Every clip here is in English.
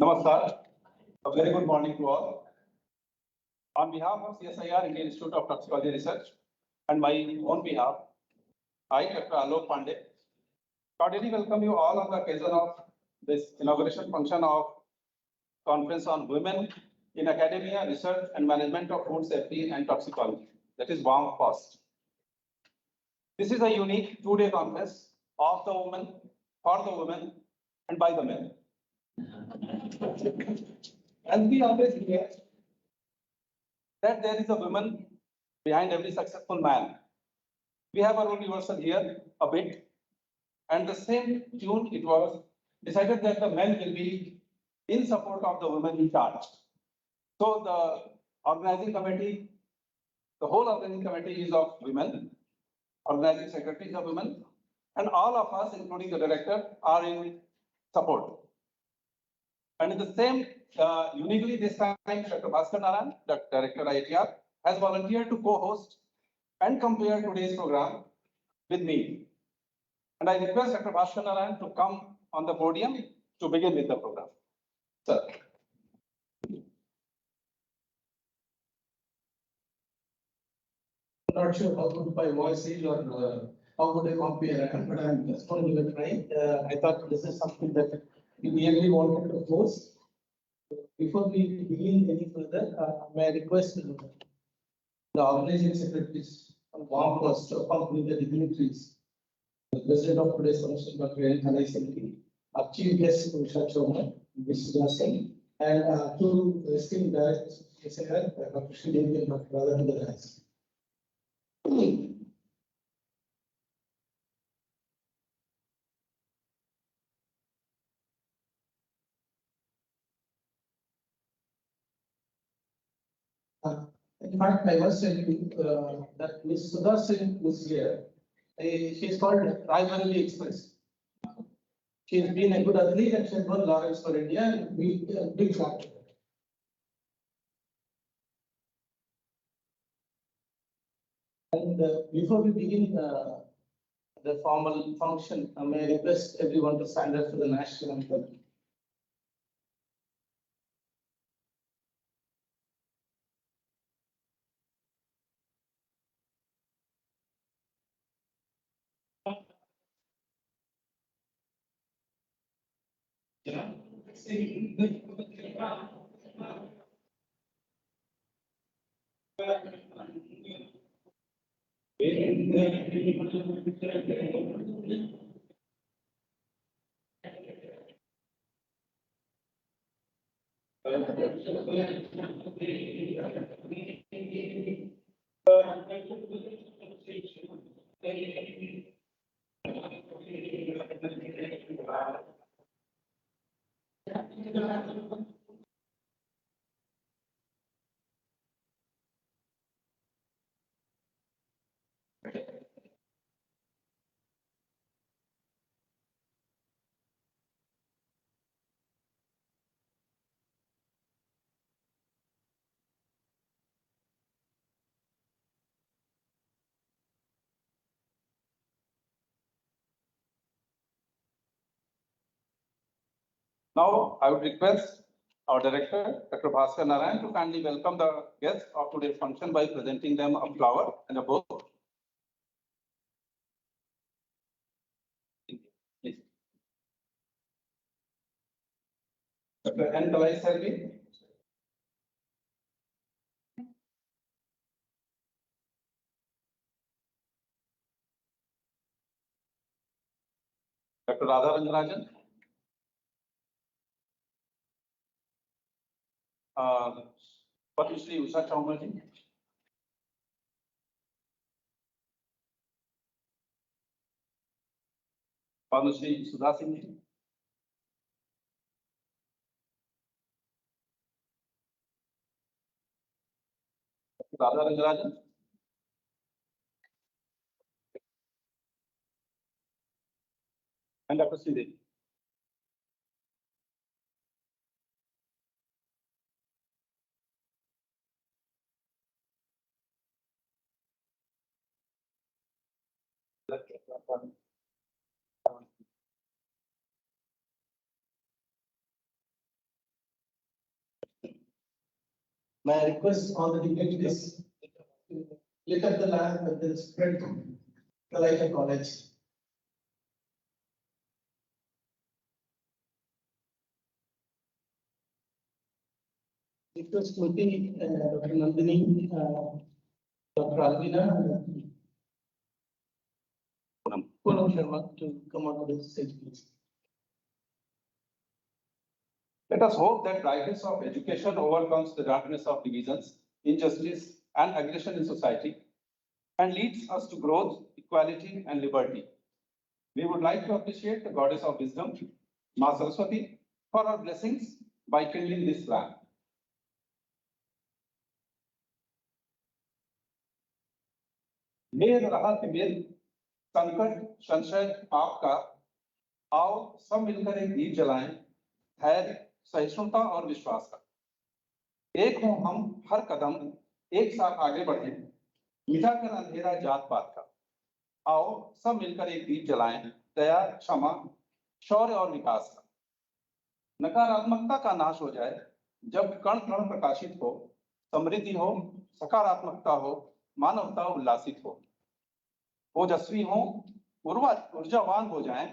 Namaskar. A very good morning to all. On behalf of CSIR Indian Institute of Toxicology Research and my own behalf, I, Dr. Alok Pandey, cordially welcome you all on the occasion of this inauguration function of Conference on Women in Academia, Research and Management of Food Safety and Toxicology, that is WARM-FoST. This is a unique two-day conference of the women, for the women, and by the men. As we always hear that there is a woman behind every successful man, we have our own reversal here a bit, and the same tune it was decided that the men will be in support of the women in charge. So the organizing committee, the whole organizing committee is of women, organizing secretaries of women, and all of us, including the director, are in support. And in the same, uniquely this time, Dr. Bhaskar Narayan, the Director IITR, has volunteered to co-host and compare today's program with me. And I request Dr. Bhaskar Narayan to come on the podium to begin with the program. Sir. I'm not sure how good my voice is or how would I compare? But I'm just going to give it a try. I thought this is something that we really wanted to close. Before we begin any further, may I request the organizing secretaries of WARM-FoST to accompany the dignitaries. The president of today's function, Dr. N. Kanaisenti, our chief guest, Usha Chowma, Mr. Singh, and two esteemed directors of CSIR, Dr. Sridevi and Dr. Radha to the dais. In fact, I must tell you that Ms. Sudha Singh was here. She is called Rivalry Express. She has been a good athlete and she has won Lawrence for India, and we big shout. And before we begin the formal function, may I request everyone to stand up for the national anthem. Now, I would request our director, Dr. Bhaskar Narayan, to kindly welcome the guests of today's function by presenting them a flower and a book. Please. Dr. N. Kalai Selvi. Dr. Radha Rangarajan. Padmashri Usha Chowma ji. Padmashri Sudha Singh ji. Radha Rangarajan. And Dr. Sridevi. May I request all the dignitaries to light up the lamp and then spread the light of college. Request Smriti, Dr. Nandini, Dr. Alvina, Poonam Sharma to come on to the stage, please. Let us hope that brightness of education overcomes the darkness of divisions, injustice, and aggression in society, and leads us to growth, equality, and liberty. We would like to appreciate the goddess of wisdom, Ma Saraswati, for her blessings by kindling this lamp. मेद राहत मेद संकट संशय पाप का आओ सब मिलकर एक दीप जलाएं, धैर्य सहिष्णुता और विश्वास का। एक हो हम हर कदम एक साथ आगे बढ़ें, मिटाकर अंधेरा जात पात का। आओ सब मिलकर एक दीप जलाएं, दया क्षमा शौर्य और विकास का। नकारात्मकता का नाश हो जाए, जब कण कण प्रकाशित हो, समृद्धि हो, सकारात्मकता हो, मानवता उल्लासित हो। ओजस्वी हों, ऊर्जावान हो जाएं,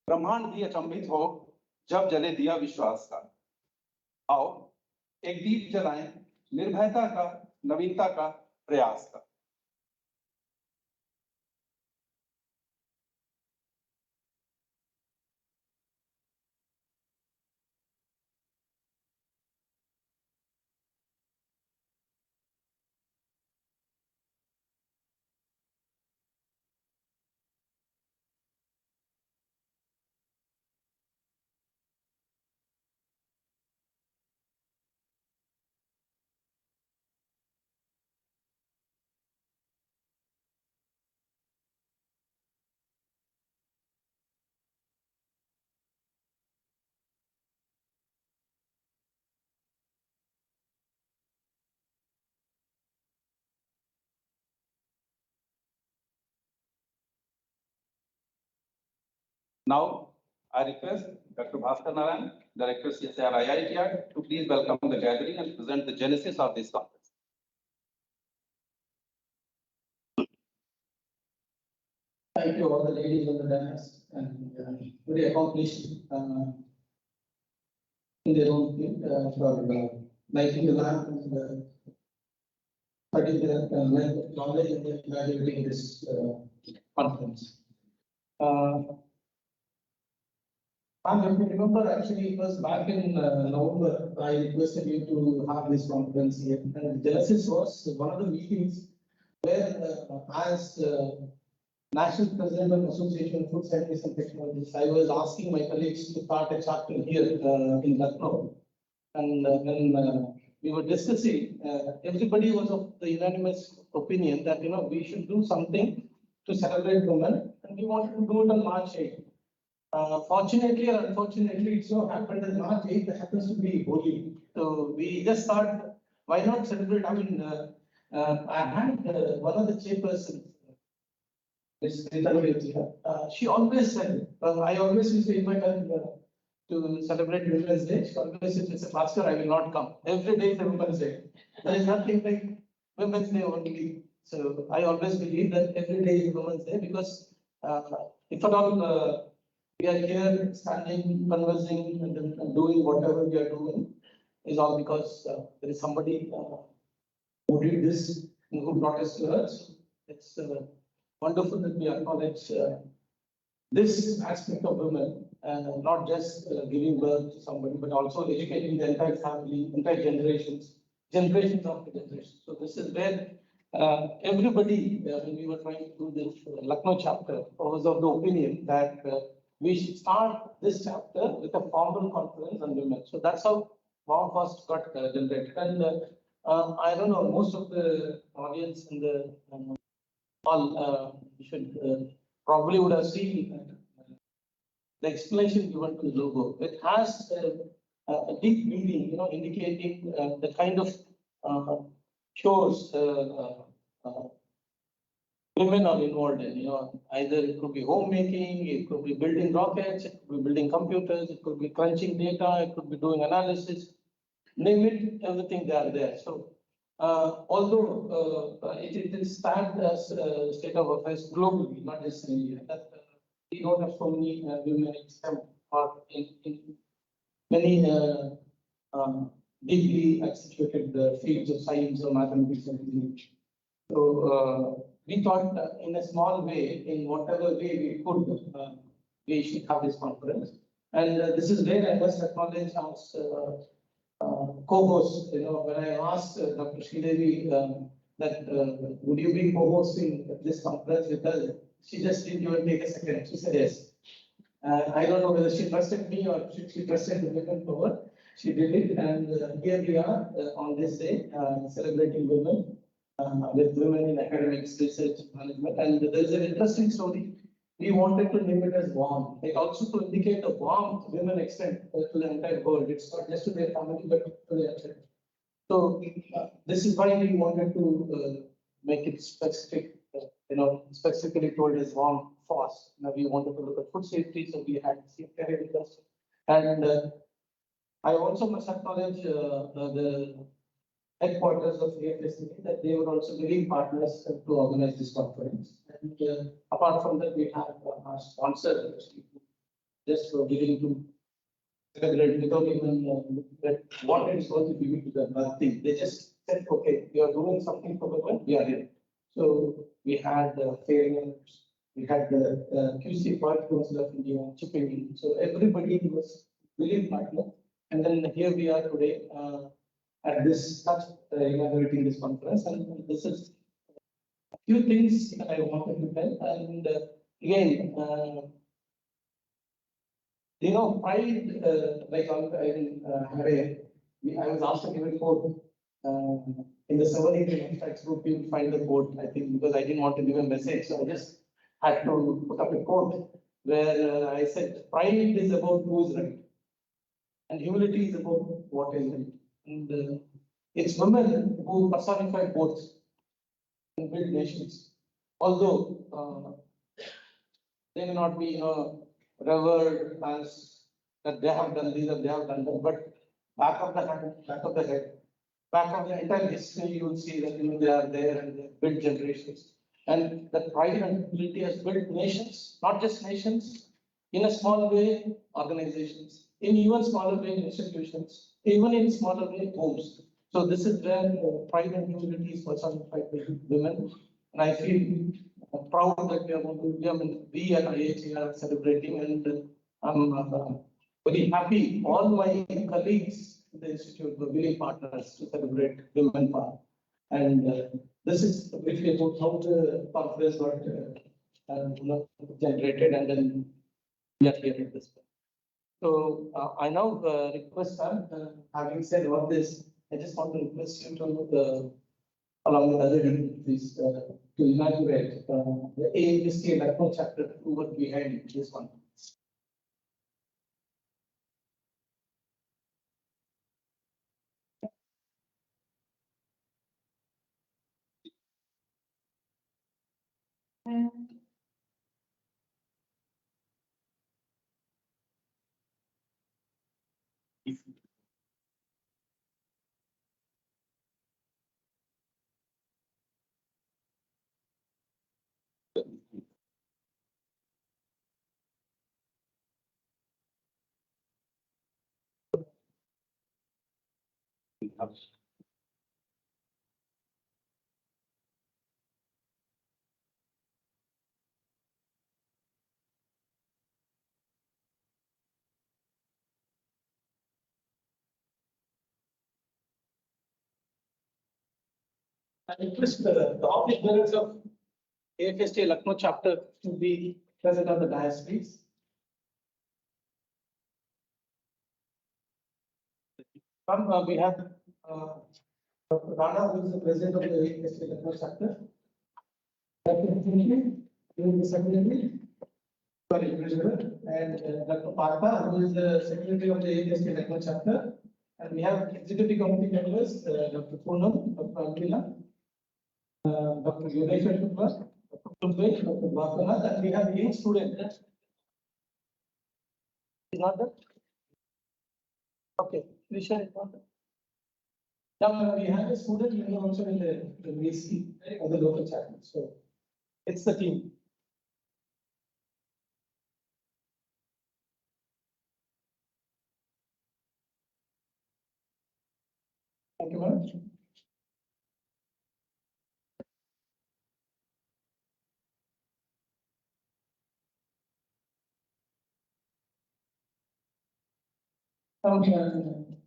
ब्रह्मांड भी अचंभित हो जब जले दिया विश्वास का। आओ एक दीप जलाएं, निर्भयता का, नवीनता का, प्रयास का। Now, I request Dr. Bhaskar Narayan, Director CSIR-IITR, to please welcome the gathering and present the genesis of this conference. Thank you all the ladies on the dais and very accomplished in their own field for lighting the lamp and spreading their knowledge and evaluating this conference. Ma'am, if you remember, actually, it was back in November, I requested you to have this conference here. And the genesis was one of the meetings where, as National President of Association of Food Scientists and Technologists, I was asking my colleagues to start a chapter here in Lucknow. And when we were discussing, everybody was of the unanimous opinion that, we should do something to celebrate women, and we wanted to do it on March 8th. Fortunately or unfortunately, it so happened that March 8th happens to be Holi. So we just thought, why not celebrate? I mean, I had one of the chairpersons, Ms. she always said, I always used to invite her to celebrate Women's Day. She always said, Mr. Bhaskar, I will not come. Every day is a Women's Day. There is nothing like Women's Day only. So I always believe that every day is Women's Day because if at all we are here standing, conversing, and doing whatever we are doing is all because there is somebody who did this and who brought us to us. It's wonderful that we acknowledge this aspect of women and not just giving birth to somebody, but also educating the entire family, entire generations after generations. So this is where everybody, when we were trying to do this Lucknow chapter, was of the opinion that we should start this chapter with a formal conference on women. So that's how WARM-FoST got generated. And I don't know, most of the audience in the hall should probably would have seen the explanation given to the logo. It has a deep meaning, indicating the kind of chores women are involved in. Either it could be homemaking, it could be building rockets, it could be building computers, it could be crunching data, it could be doing analysis. Name it, everything they are there. So, although it is tagged as state of affairs globally, not just in India, that we don't have so many women in STEM or in many deeply accentuated fields of science or mathematics and engineering. So we thought in a small way, in whatever way we could, we should have this conference. And this is where I must acknowledge as co-host. When I asked Dr. Sridevi that would you be co-hosting this conference with us, she just didn't even take a second. She said yes. I don't know whether she trusted me or she trusted the women power. She did it, and here we are on this day celebrating women. With women in academics, research, management, and there is an interesting story. We wanted to name it as warm. It also to indicate the warmth women extend to the entire world. It's not just to their family, but to the entire. So this is why we wanted to make it specific. Specifically told as WARM-FoST. Now we wanted to look at food safety, so we had CFTRI with us, and I also must acknowledge the headquarters of AFSTI that they were also willing partners to organize this conference. And apart from that, we have our sponsor just willing to celebrate without even looking at what it is going to give to them. Nothing. They just said, okay, we are doing something for women, we are here. So we had failures, we had the QC Part Council of India chipping in. So everybody was willing partner. And then here we are today at this such inaugurating this conference. And this is a few things that I wanted to tell. And again, pride, like I was asked to give a quote in the 7 abstracts group. You will find the quote, I think, because I didn't want to give a message. So I just had to put up a quote where I said, pride is about who is right, and humility is about what is right. And it's women who personify both and build nations. Although they may not be revered as that they have done this and they have done that, but back of the hand, back of the head, back of the entire history, you will see that they are there and they build generations. And that pride and humility has built nations, not just nations, in a small way, organizations, in even smaller way, institutions, even in smaller way, homes. So this is where pride and humility is personified by women. And I feel proud that we are going to, we at IITR are celebrating, and I'm very happy. All my colleagues in the institute were willing partners to celebrate Women Power. And this is briefly about how the conference got generated, and then we are here at this point. So I now request Sam, having said all this, I just want to request you to, along with other dignitaries, to inaugurate the AFSTI-Lucknow Chapter who were behind this one. I request the office bearers of AFSTI-Lucknow Chapter to be present on the dais, please. We have Dr. Rana, who is the president of the AFSTI-Lucknow Chapter. Dr. Puneet, who is the secretary, sorry, treasurer, and Dr. Partha, who is the secretary of the AFSTI-Lucknow Chapter. And we have executive committee members, Dr. Poonam, Dr. Amrila, Dr. Yogeshwar Kumar, Dr. Kulbesh, Dr. Bhavanath, and we have 8 students. Is not there? Okay, Krisha is not there. Now we have a student member also in the VC of the local chapter. So it's the team. Thank you very much.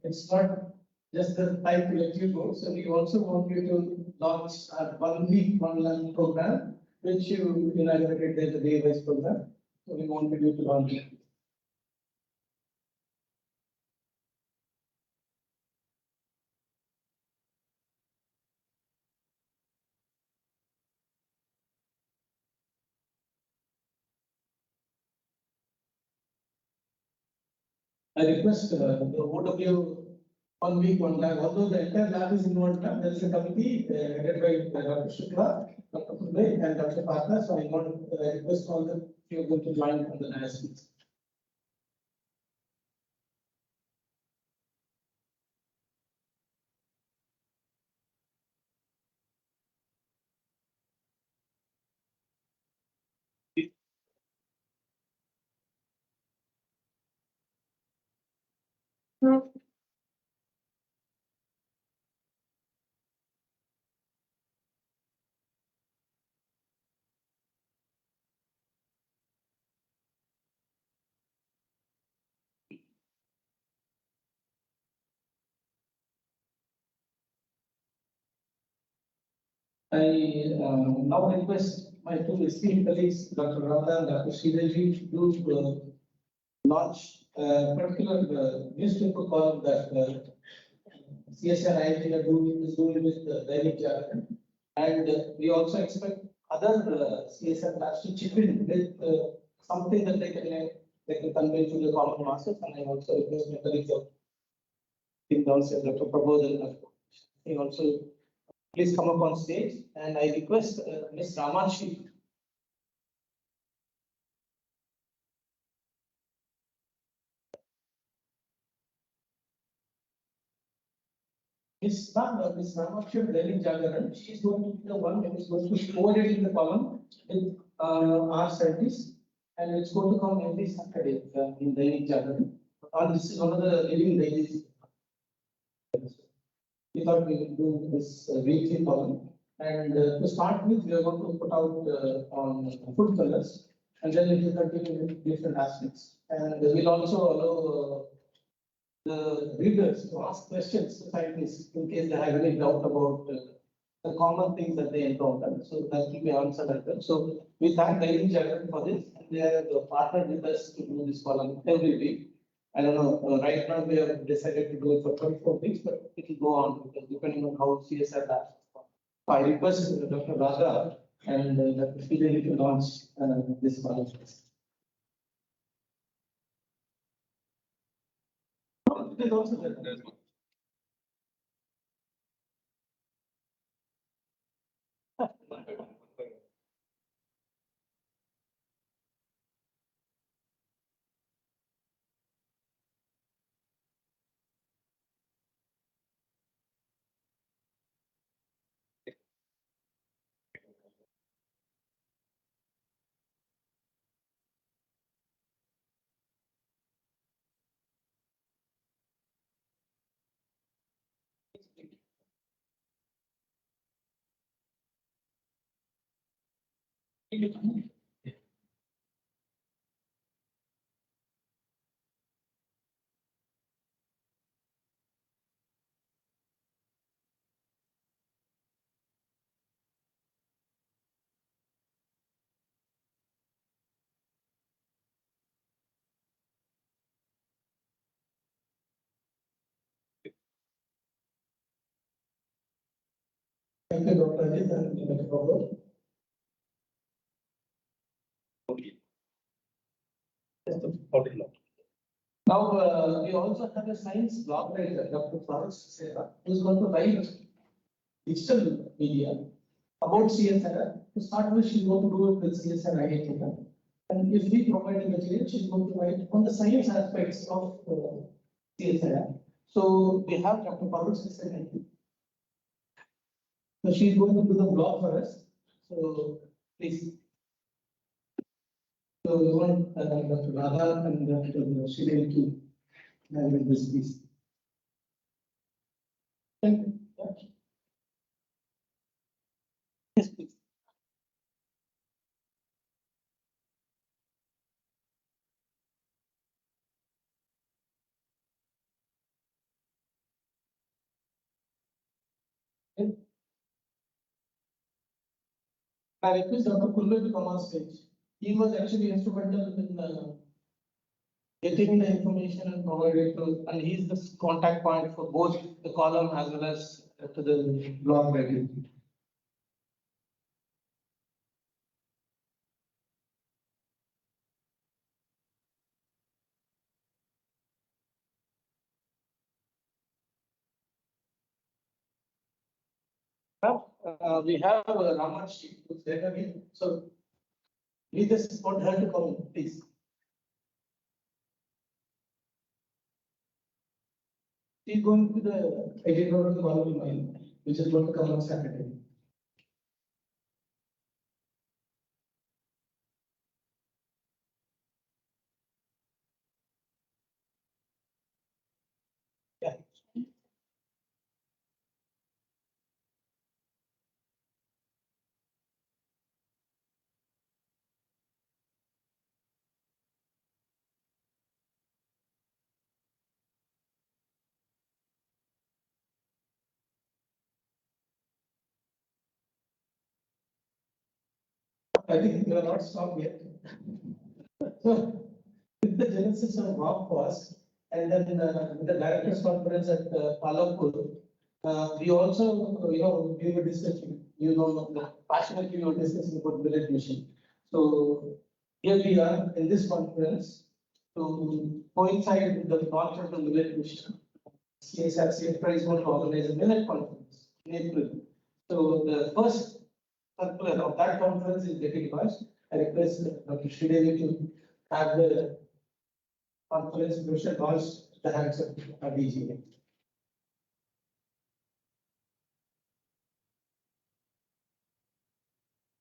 It's not just the time to let you go. So we also want you to launch our 1 week, 1 learn program, which you inaugurated the day-wise program. So we want you to launch it. I request the OW 1 week, 1 lab. Although the entire lab is involved, there is a committee headed by Dr. Shukla, Dr. Kulbe, and Dr. Partha. So I want request all the few of them to join on the analysis. I now request my two esteemed colleagues, Dr. Radha and Dr. Sridevi, to launch a particular newspaper column that CSIR-IITR is doing with Dainik Jharkhand. And we also expect other CSIR labs to chip in with something that they can convey to the common masses. And I also request my colleagues of Team Downstairs, Dr. Prabodh and Dr. He also please come up on stage. And I request Ms. Ramanshi. Ms. Ramakshi of Delhi Jagaran, she is going to be the one who is going to be coordinating the column with our scientists, and it's going to come every Saturday in Delhi Jagaran. This is one of the living dailies. We thought we would do this weekly column, and to start with, we are going to put out on food colors, and then we will continue with different aspects, and we'll also allow the readers to ask questions to scientists in case they have any doubt about the common things that they encounter. So that will be answered as well. So we thank Daily Journal for this. And they have partnered with us to do this column every week. I don't know, right now we have decided to do it for 24 weeks, but it will go on because depending on how CSR does. I request Dr. Radha and Dr. Sridevi to launch this column. It is also there. Thank you, Dr. Ajit and Dr. Prabhu. Now, we also have a science blog writer, Dr. Farooq, who is going to write digital media about CSIR. To start with, she's going to do it with CSIR-IITR. And if we provide the material, she's going to write on the science aspects of CSIR. So we have Dr. Farooq. So she's going to do the blog for us. So please. So we want Dr. Radha and Dr. Sridevi to have this piece. Thank you. Yes, please. I request Dr. Kulbe to come on stage. He was actually instrumental in getting the information and providing it to, and he's the contact point for both the column as well as to the blog writing. We have Ramachi who's there again. So we just want her to come in, please. She's going to the editorial column, which is going to come on Saturday. Yeah. I think you are not stopped yet. So, with the genesis of WARM-FoST and then with the directors conference at Palapur, we also, we were discussing, passionately we were discussing about millet mission. So here we are in this conference to coincide with the launch of the millet mission. CSIR-CFTRI is going to organize a millet conference in April. So the first circular of that conference is getting launched. I request Dr. Sridevi to have the conference brochure launched at the hands of our DG.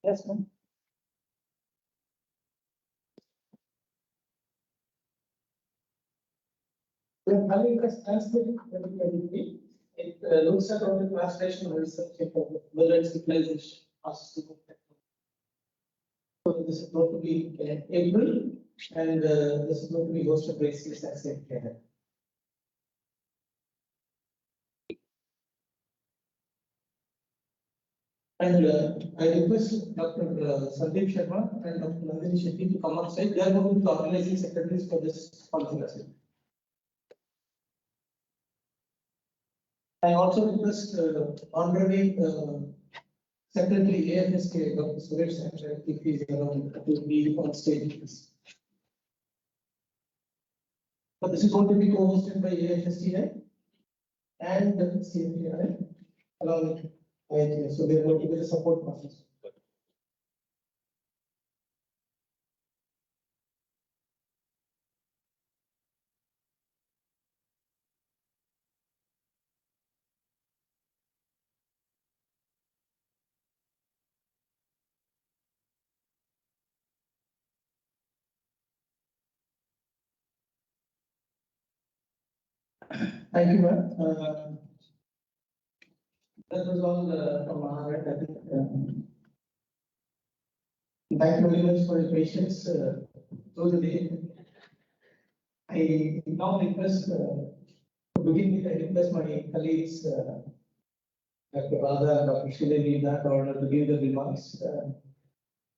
Yes, ma'am. When having this translated, it looks at all the translation and research of millet civilization. So this is going to be in April, and this is going to be hosted by CSIR-CFTRI. And I request Dr. Sandeep Sharma and Dr. Nandini Shetty to come on side. They are going to be the organizing secretaries for this conference. I also request Honorary Secretary AFSTI, Dr. Suresh Sanchez, if he is around to be on stage. So this is going to be co-hosted by AFSTI and CFTRI along with IITR. So they are going to be the support partners. Thank you, ma'am. That was all from our end. I think. Thank you very much for your patience through the day. I now request, to begin with, I request my colleagues, Dr. Radha and Dr. Sridevi, in that order to give the remarks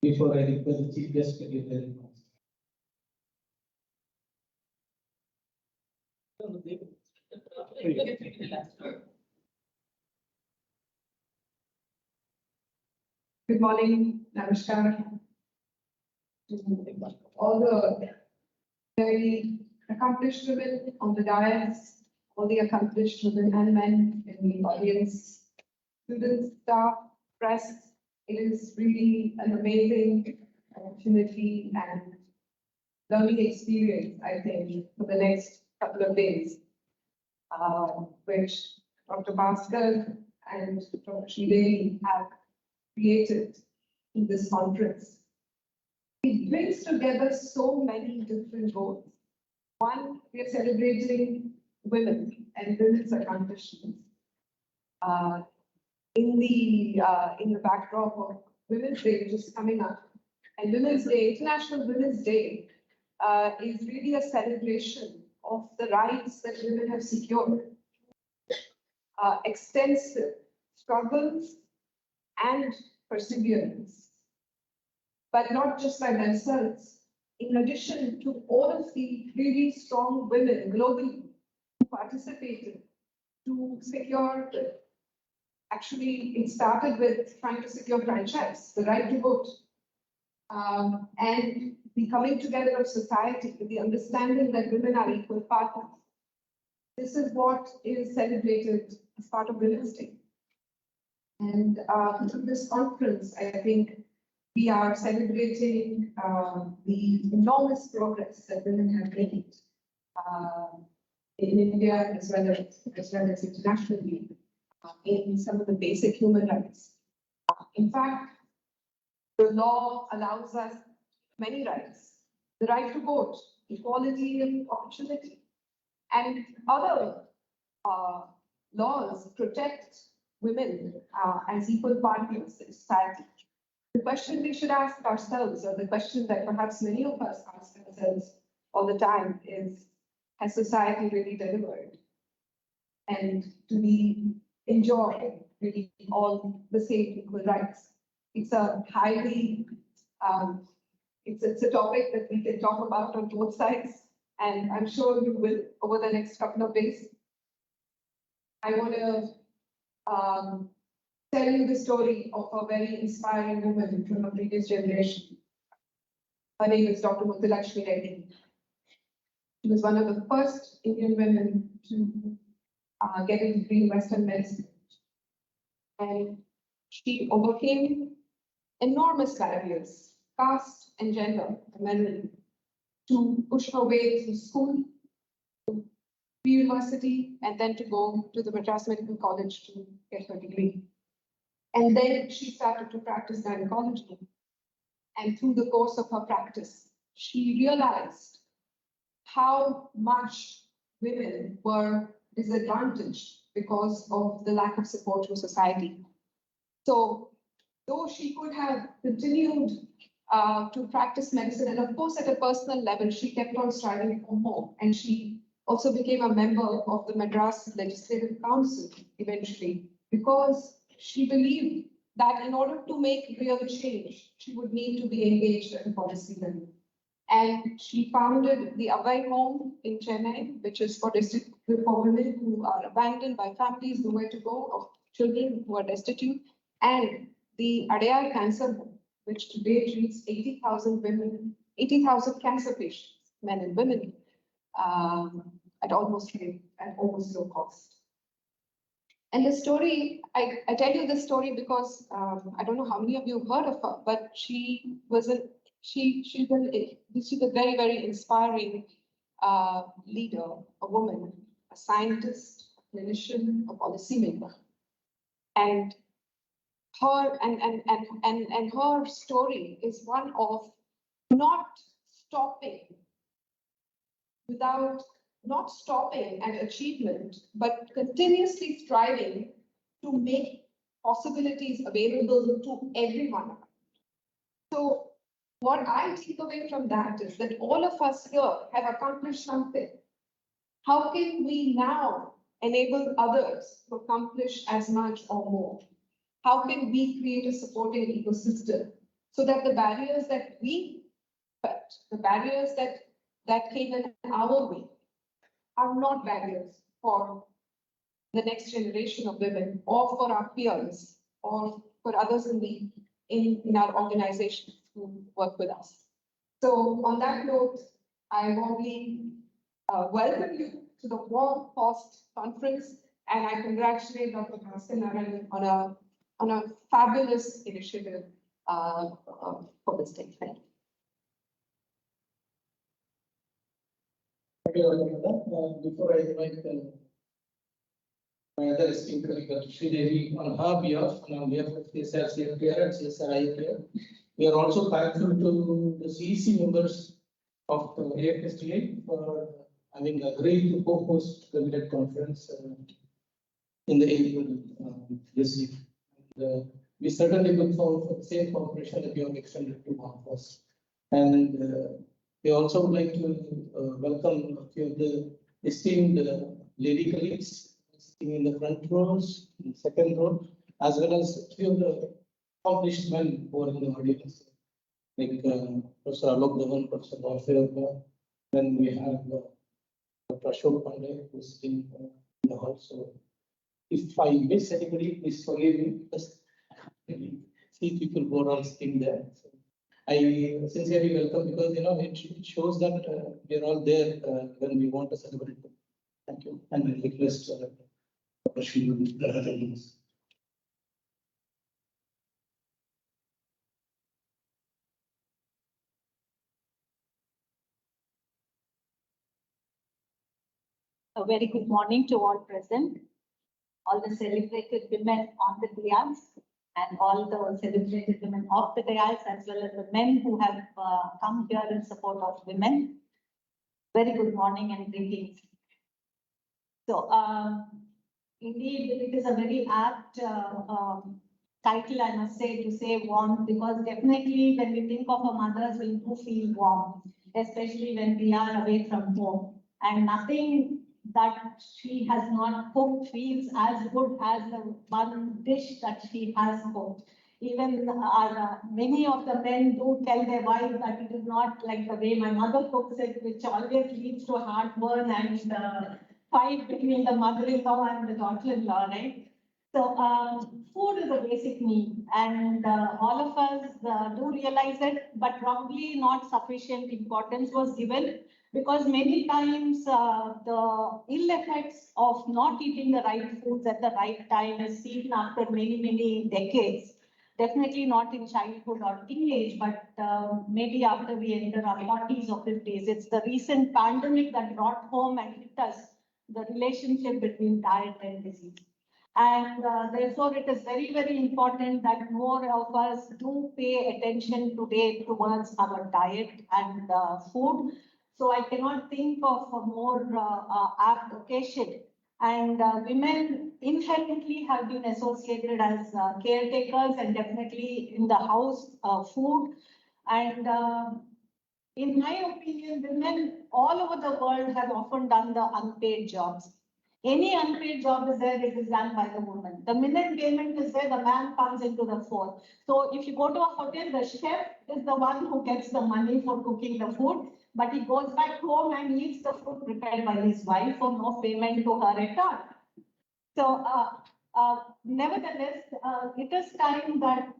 before I request the chief guest to give the remarks. Good morning, Namaskar, to all the very accomplished women on the dais, all the accomplished women and men in the audience, students, staff, press. It is really an amazing opportunity and learning experience, I think, for the next couple of days, which Dr. Bhaskar and Dr. Sridevi have created in this conference. It brings together so many different goals. One, we are celebrating women and women's accomplishments. In the backdrop of Women's Day, which is coming up, and Women's Day, International Women's Day, is really a celebration of the rights that women have secured. Extensive struggles and perseverance, but not just by themselves. In addition to all of the really strong women globally who participated to secure, actually it started with trying to secure franchise, the right to vote, and the coming together of society with the understanding that women are equal partners. This is what is celebrated as part of Women's Day. And through this conference, I think we are celebrating the enormous progress that women have made in India as well as internationally in some of the basic human rights. In fact, the law allows us many rights: the right to vote, equality of opportunity, and other laws protect women as equal partners in society. The question we should ask ourselves, or the question that perhaps many of us ask ourselves all the time, is, has society really delivered? And do we enjoy really all the same equal rights? It's a highly It's a topic that we can talk about on both sides, and I'm sure you will over the next couple of days. I want to tell you the story of a very inspiring woman from a previous generation. Her name is Dr. Muthulakshmi Reddy. She was one of the first Indian women to get a degree in Western medicine. And she overcame enormous barriers, caste and gender, primarily, to push her way through school, to university, and then to go to the Madras Medical College to get her degree. And then she started to practice gynecology. And through the course of her practice, she realized how much women were disadvantaged because of the lack of support from society. So, though she could have continued to practice medicine, and of course, at a personal level, she kept on striving for more. And she also became a member of the Madras Legislative Council eventually, because she believed that in order to make real change, she would need to be engaged at a policy level. And she founded the Avai Home in Chennai, which is for women who are abandoned by families, nowhere to go, of children who are destitute, and the Adayar Cancer Home, which today treats 80,000 women, 80,000 cancer patients, men and women, at almost no cost. And the story, I tell you this story because I don't know how many of you have heard of her, but she's a very, very inspiring leader, a woman, a scientist, a clinician, a policymaker. And her story is one of not stopping at achievement, but continuously striving to make possibilities available to everyone. So what I take away from that is that all of us here have accomplished something. How can we now enable others to accomplish as much or more? How can we create a supporting ecosystem so that the barriers that we felt, the barriers that came in our way, are not barriers for the next generation of women, or for our peers, or for others in our organizations who work with us. So on that note, I warmly welcome you to the WARM-FoST conference, and I congratulate Dr. Bhaskar on a fabulous initiative for this day. Thank you. Before I invite my other esteemed colleague, Dr. Sridevi, on her behalf and on behalf of CSIR-CFTRI and CSIR-IITR, we are also thankful to the CEC members of AFSTI for having agreed to co-host the WIDET conference in the April this year. We certainly look forward for the same cooperation that you have extended to WARM-FoST. And we also would like to welcome a few of the esteemed lady colleagues sitting in the front rows, in the second row, as well as a few of the accomplished men who are in the audience, like Professor Alok Dhawan, Professor Bhaskar. Then we have Dr. Ashok Pandey, who is sitting in the hall. So if I miss anybody, please forgive me. Just see people who are all sitting there. So I sincerely welcome, because it shows that we are all there when we want to celebrate them. Thank you, and I request Dr. Sridevi. A very good morning to all present, all the celebrated women on the dais, and all the celebrated women of the dais, as well as the men who have come here in support of women. Very good morning and greetings. So, indeed, it is a very apt title, I must say, to say warm, because definitely when we think of our mothers, we do feel warm, especially when we are away from home. And nothing that she has not cooked feels as good as the one dish that she has cooked. even many of the men do tell their wives that it is not like the way my mother cooks it, which always leads to heartburn and fight between the mother-in-law and the daughter-in-law, right? So food is a basic need, and all of us do realize it, but probably not sufficient importance was given, because many times the ill effects of not eating the right foods at the right time is seen after many, many decades. Definitely not in childhood or teenage, but maybe after we enter our 40s or 50s. It's the recent pandemic that brought home and hit us the relationship between diet and disease. And therefore, it is very, very important that more of us do pay attention today towards our diet and food. So I cannot think of a more apt occasion. And women inherently have been associated as caretakers and definitely in the house food. And in my opinion, women all over the world have often done the unpaid jobs. Any unpaid job is there, it is done by the woman. The minute payment is there, the man comes into the fore. So if you go to a hotel, the chef is the one who gets the money for cooking the food, but he goes back home and eats the food prepared by his wife for no payment to her at all. So nevertheless, it is time that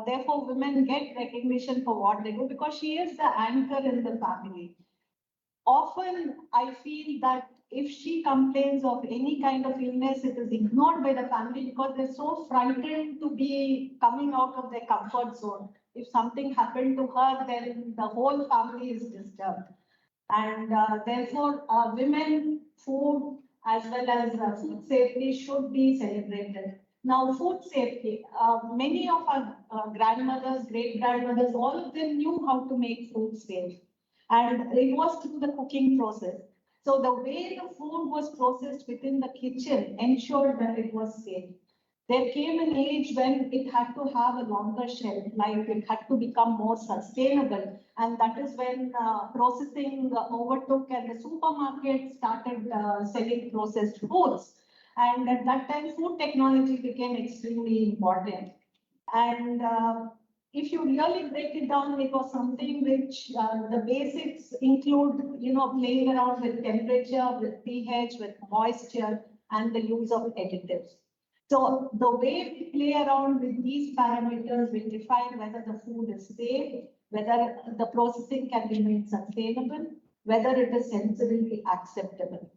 therefore women get recognition for what they do, because she is the anchor in the family. Often I feel that if she complains of any kind of illness, it is ignored by the family because they're so frightened to be coming out of their comfort zone. If something happened to her, then the whole family is disturbed. And therefore, women, food, as well as food safety should be celebrated. Now, food safety, many of our grandmothers, great-grandmothers, all of them knew how to make food safe. And it was through the cooking process. So the way the food was processed within the kitchen ensured that it was safe. There came an age when it had to have a longer shelf life, it had to become more sustainable. And that is when processing overtook and the supermarkets started selling processed foods. And at that time, food technology became extremely important. And if you really break it down, it was something which the basics include, playing around with temperature, with pH, with moisture, and the use of additives. So the way we play around with these parameters will define whether the food is safe, whether the processing can be made sustainable, whether it is sensorily acceptable.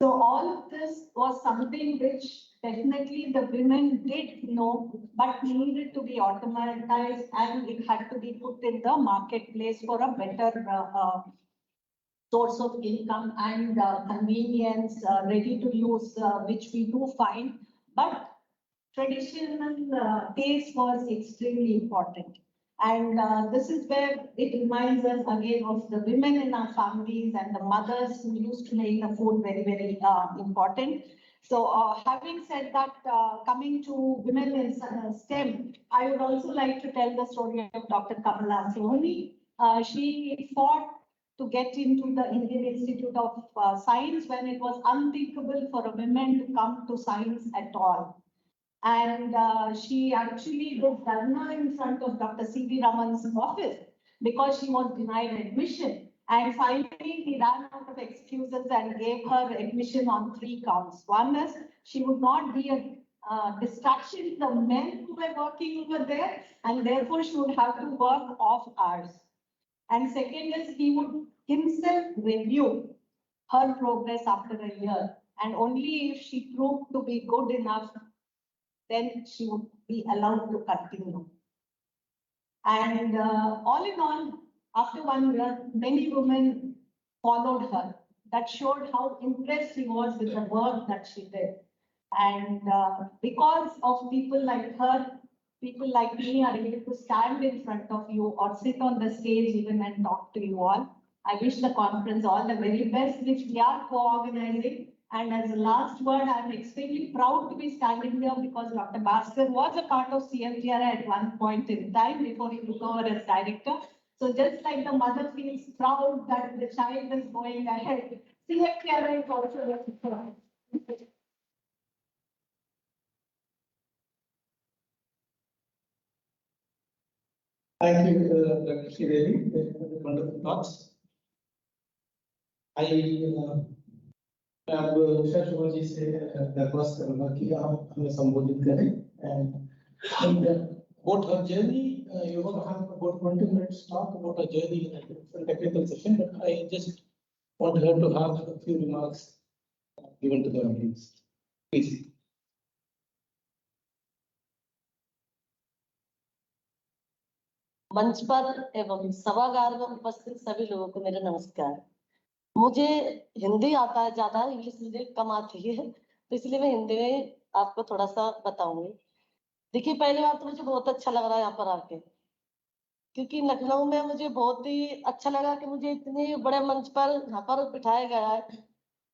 So all of this was something which definitely the women did know, but needed to be automatized, and it had to be put in the marketplace for a better source of income and convenience, ready to use, which we do find. But traditional taste was extremely important. And this is where it reminds us again of the women in our families and the mothers who used to make the food very, very important. So having said that, coming to women in STEM, I would also like to tell the story of Dr. Kamala Sohoni. She fought to get into the Indian Institute of Science when it was unthinkable for a woman to come to science at all. And she actually did dharna in front of Dr. C.V. Raman's office because she was denied admission. And finally, he ran out of excuses and gave her admission on 3 counts. One is she would not be a distraction to the men who were working over there, and therefore she would have to work off hours. And second is he would himself review her progress after a year. And only if she proved to be good enough, then she would be allowed to continue. And all in all, after 1 year, many women followed her. That showed how impressed he was with the work that she did. And because of people like her, people like me are able to stand in front of you or sit on the stage even and talk to you all. I wish the conference all the very best, which we are co-organizing. And as a last word, I'm extremely proud to be standing here because Dr. Bhaskar was a part of CFTRI at one point in time before he took over as director. So just like the mother feels proud that the child is going ahead, CFTRI is also very proud. Thank you, Dr. Sridevi, for the wonderful thoughts. I अब शर्मा जी से दरख्वास्त करूंगा कि आप हमें संबोधित करें and about her journey, you're going to have about 20 minutes talk about her journey in a different technical session, but I just want her to have a few remarks given to the audience. Please. मंच पर एवं सभागार में उपस्थित सभी लोगों को मेरा नमस्कार। मुझे हिंदी आता है ज्यादा, इंग्लिश मुझे कम आती है, तो इसलिए मैं हिंदी में आपको थोड़ा सा बताऊंगी। देखिए, पहली बार तो मुझे बहुत अच्छा लग रहा है यहाँ पर आके, क्योंकि लखनऊ में मुझे बहुत ही अच्छा लगा कि मुझे इतने बड़े मंच पर यहाँ पर बिठाया गया है।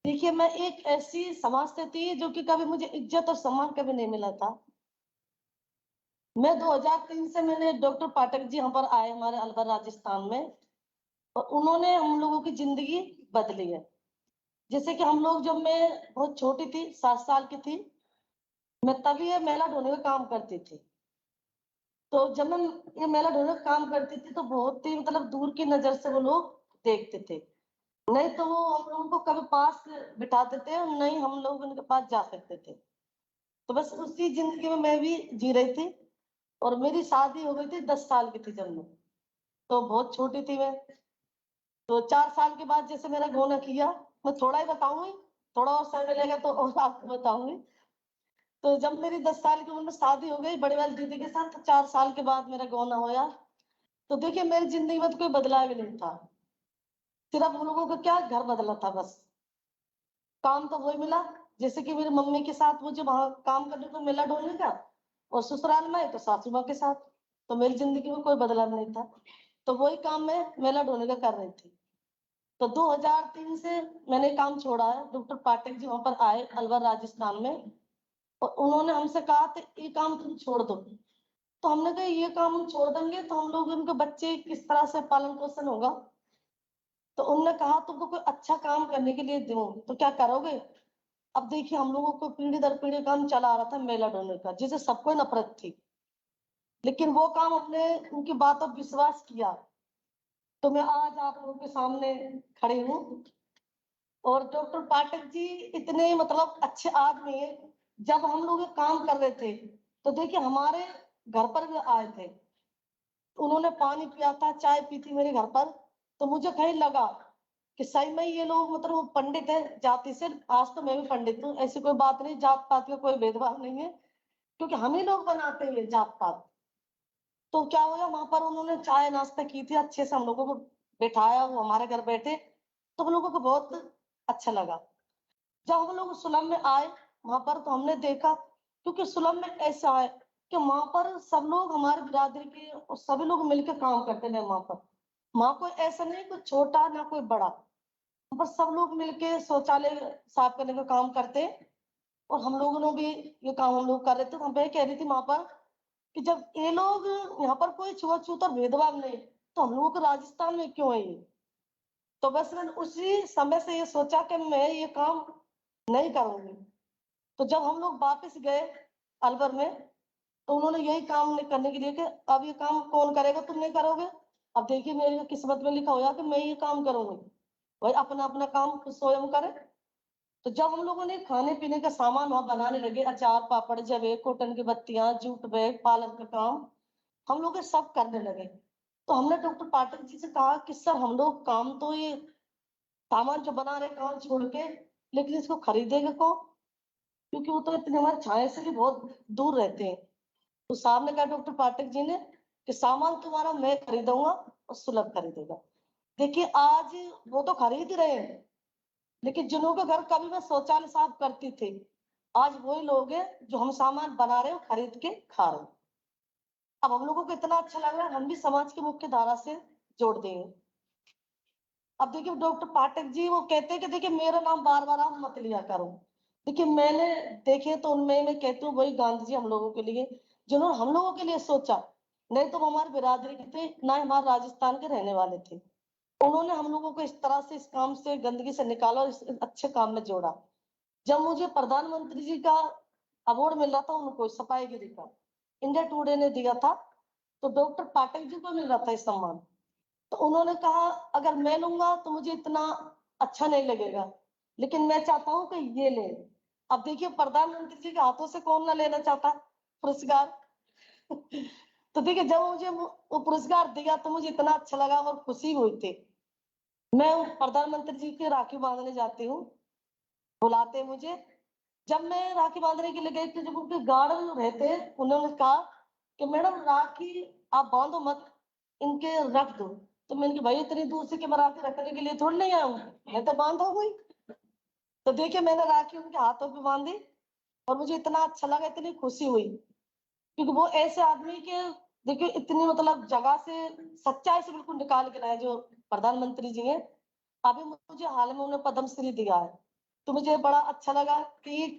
देखिए, मैं एक ऐसी समाज से थी जो कि कभी मुझे इज्जत और सम्मान कभी नहीं मिला था। मैं 2003 से मैंने डॉक्टर पाठक जी यहाँ पर आए हमारे अलवर राजस्थान में, और उन्होंने हम लोगों की जिंदगी बदली है। जैसे कि हम लोग, जब मैं बहुत छोटी थी, 7 साल की थी, मैं तभी ये मेला ढोने का काम करती थी। तो जब मैं ये मेला ढोने का काम करती थी तो बहुत ही मतलब दूर की नजर से वो लोग देखते थे, नहीं तो वो हम लोगों को कभी पास बिठाते थे और नहीं हम लोग उनके पास जा सकते थे। तो बस उसी जिंदगी में मैं भी जी रही थी, और मेरी शादी हो गई थी 10 साल की थी जब मैं, तो बहुत छोटी थी मैं। तो 4 साल के बाद जैसे मेरा गोना किया, मैं थोड़ा ही बताऊंगी, थोड़ा और समय मिलेगा तो और आपको बताऊंगी। तो जब मेरी 10 साल की उम्र में शादी हो गई बड़ी वाली दीदी के साथ, तो 4 साल के बाद मेरा गोना होया। तो देखिए, मेरी जिंदगी में तो कोई बदलाव ही नहीं था, सिर्फ उन लोगों का क्या घर बदला था, बस काम तो वही मिला। जैसे कि मेरी मम्मी के साथ मुझे वहां काम करने को मिला ढोलने का, और ससुराल में तो सासू माँ के साथ, तो मेरी जिंदगी में कोई बदलाव नहीं था। तो वही काम मैं मेला ढोने का कर रही थी। तो 2003 से मैंने काम छोड़ा है। डॉक्टर पाठक जी वहां पर आए अलवर राजस्थान में, और उन्होंने हमसे कहा था ये काम तुम छोड़ दो। तो हमने कहा ये काम हम छोड़ देंगे तो हम लोग उनके बच्चे किस तरह से पालन पोषण होगा। तो उन्होंने कहा तुमको कोई अच्छा काम करने के लिए दूं तो क्या करोगे। अब देखिए, हम लोगों को पीढ़ी दर पीढ़ी काम चला आ रहा था मेला ढोने का, जिसे सबको नफरत थी, लेकिन वो काम हमने उनकी बातों पर विश्वास किया, तो मैं आज आप लोगों के सामने खड़ी हूँ। और डॉक्टर पाठक जी इतने मतलब अच्छे आदमी है। जब हम लोग ये काम कर रहे थे तो देखिए हमारे घर पर भी आए थे, उन्होंने पानी पिया था, चाय पी थी मेरे घर पर। तो मुझे कहीं लगा कि सही में ये लोग मतलब पंडित है जाति से। आज तो मैं भी पंडित हूँ, ऐसी कोई बात नहीं, जात पात का कोई भेदभाव नहीं है, क्योंकि हम ही लोग बनाते हैं जात पात। तो क्या हुआ, वहां पर उन्होंने चाय नाश्ता की थी, अच्छे से हम लोगों को बैठाया, वो हमारे घर बैठे, तो हम लोगों को बहुत अच्छा लगा। जब हम लोग सुलम में आए वहां पर, तो हमने देखा, क्योंकि सुलम में ऐसा है कि वहां पर सब लोग हमारे बिरादरी के और सभी लोग मिलकर काम करते हैं। वहां कोई ऐसा नहीं, कोई छोटा ना कोई बड़ा, वहां पर सब लोग मिलके शौचालय साफ करने का काम करते हैं। और हम लोगों ने भी ये काम हम लोग कर रहे थे। तो मैं कह रही थी वहां पर कि जब ये लोग यहाँ पर कोई छुआछूत और भेदभाव नहीं, तो हम लोगों को राजस्थान में क्यों है ये। तो बस मैंने उसी समय से ये सोचा कि मैं ये काम नहीं करूंगी। तो जब हम लोग वापस गए अलवर में, तो उन्होंने यही काम करने के लिए कि अब ये काम कौन करेगा, तुम नहीं करोगे। अब देखिए, मेरी किस्मत में लिखा हुआ कि मैं ये काम करूंगी, भाई अपना अपना काम खुद स्वयं करे। तो जब हम लोगों ने खाने पीने का सामान वहां बनाने लगे, अचार पापड़ जवे कॉटन की बत्तियां जूट बैग पालन का काम हम लोग सब करने लगे। तो हमने डॉक्टर पाठक जी से कहा कि सर हम लोग काम तो ये सामान जो बना रहे काम छोड़ के, लेकिन इसको खरीदेगा कौन, क्योंकि वो तो इतने हमारे छाए से भी बहुत दूर रहते हैं। तो साहब ने कहा डॉक्टर पाठक जी ने कि सामान तुम्हारा मैं खरीदूंगा और सुलभ खरीदेगा। देखिए, आज वो तो खरीद ही रहे हैं, लेकिन जिन्हों के घर कभी मैं शौचालय साफ करती थी, आज वही लोग हैं जो हम सामान बना रहे हो खरीद के खा रहे हैं। अब हम लोगों को इतना अच्छा लग रहा है, हम भी समाज की मुख्य धारा से जोड़ देंगे। अब देखिए, डॉक्टर पाठक जी वो कहते हैं कि देखिए मेरा नाम बार बार आप मत लिया करो। देखिए, मैंने देखे तो उनमें मैं कहती हूँ वही गांधी जी हम लोगों के लिए, जिन्होंने हम लोगों के लिए सोचा, नहीं तो वो हमारे बिरादरी के थे, ना हमारे राजस्थान के रहने वाले थे। उन्होंने हम लोगों को इस तरह से इस काम से गंदगी से निकाला और इस अच्छे काम में जोड़ा। जब मुझे प्रधानमंत्री जी का अवार्ड मिल रहा था उनको सफाईगिरी का, इंडिया टुडे ने दिया था, तो डॉक्टर पाठक जी को मिल रहा था इस सम्मान। तो उन्होंने कहा अगर मैं लूंगा तो मुझे इतना अच्छा नहीं लगेगा, लेकिन मैं चाहता हूँ कि ये ले। अब देखिए प्रधानमंत्री जी के हाथों से कौन ना लेना चाहता पुरस्कार। तो देखिए जब मुझे वो पुरस्कार दिया तो मुझे इतना अच्छा लगा और खुशी हुई थी। मैं प्रधानमंत्री जी की राखी बांधने जाती हूँ, बुलाते मुझे। जब मैं राखी बांधने के लिए गई थी, जब उनके गार्डन में रहते हैं, उन्होंने कहा कि मैडम राखी आप बांधो मत, इनके रख दो। तो मैंने कहा भाई इतनी दूर से कि मैं राखी रखने के लिए थोड़ी नहीं आया हूँ, मैं तो बांधो हुई। तो देखिए मैंने राखी उनके हाथों पे बांधी और मुझे इतना अच्छा लगा, इतनी खुशी हुई, क्योंकि वो ऐसे आदमी के देखिए इतनी मतलब जगह से सच्चाई से बिल्कुल निकाल के लाए जो प्रधानमंत्री जी हैं। अभी मुझे हाल में उन्हें पद्म श्री दिया है, तो मुझे बड़ा अच्छा लगा कि एक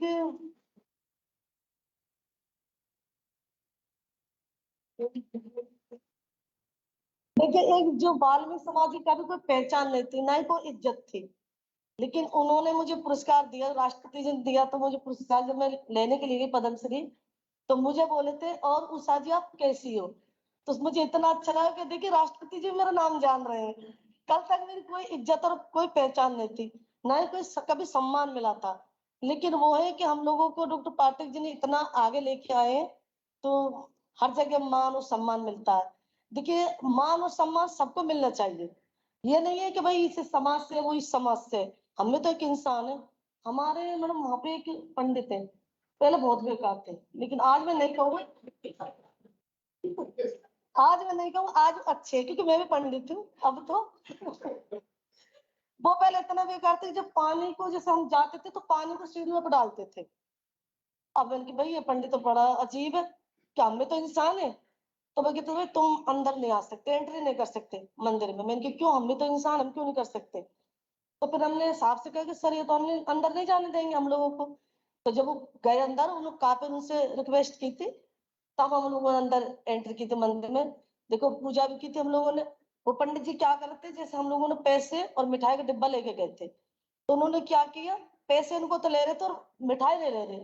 देखिए एक जो बाल्मीकि समाज की कभी कोई पहचान नहीं थी, ना ही कोई इज्जत थी, लेकिन उन्होंने मुझे पुरस्कार दिया, राष्ट्रपति जी ने दिया। तो मुझे पुरस्कार जब मैं लेने के लिए गई पद्मश्री, तो मुझे बोले थे और उषा जी आप कैसी हो। तो मुझे इतना अच्छा लगा कि देखिए राष्ट्रपति जी मेरा नाम जान रहे हैं। कल तक मेरी कोई इज्जत और कोई पहचान नहीं थी, ना ही कोई कभी सम्मान मिला था, लेकिन वो है कि हम लोगों को डॉक्टर पाठक जी ने इतना आगे लेके आए हैं, तो हर जगह मान और सम्मान मिलता है। देखिए मान और सम्मान सबको मिलना चाहिए, ये नहीं है कि भाई इस समाज से वो इस समाज से। हम में तो एक इंसान है। हमारे मैडम वहां पे एक पंडित है, पहले बहुत बेकार थे, लेकिन आज मैं नहीं कहूँगी, आज मैं नहीं कहूँ, आज अच्छे, क्योंकि मैं भी पंडित हूँ अब तो। वो पहले इतना बेकार थे, जब पानी को जैसे हम जाते थे तो पानी को सीढ़ियों पर डालते थे। अब मैंने भाई ये पंडित तो बड़ा अजीब है, क्या हम में तो इंसान है। तो मैं कहते भाई तुम अंदर नहीं आ सकते, एंट्री नहीं कर सकते मंदिर में। मैंने कहा क्यों, हम भी तो इंसान, हम क्यों नहीं कर सकते। तो फिर हमने साहब से कहा कि सर ये तो हमने अंदर नहीं जाने देंगे हम लोगों को। तो जब वो गए अंदर, उन लोग काफी उनसे रिक्वेस्ट की थी, तब हम लोगों ने अंदर एंट्री की थी मंदिर में। देखो पूजा भी की थी हम लोगों ने। वो पंडित जी क्या करते, जैसे हम लोगों ने पैसे और मिठाई का डिब्बा लेके गए थे, तो उन्होंने क्या किया, पैसे उनको तो ले रहे थे और मिठाई नहीं ले रहे।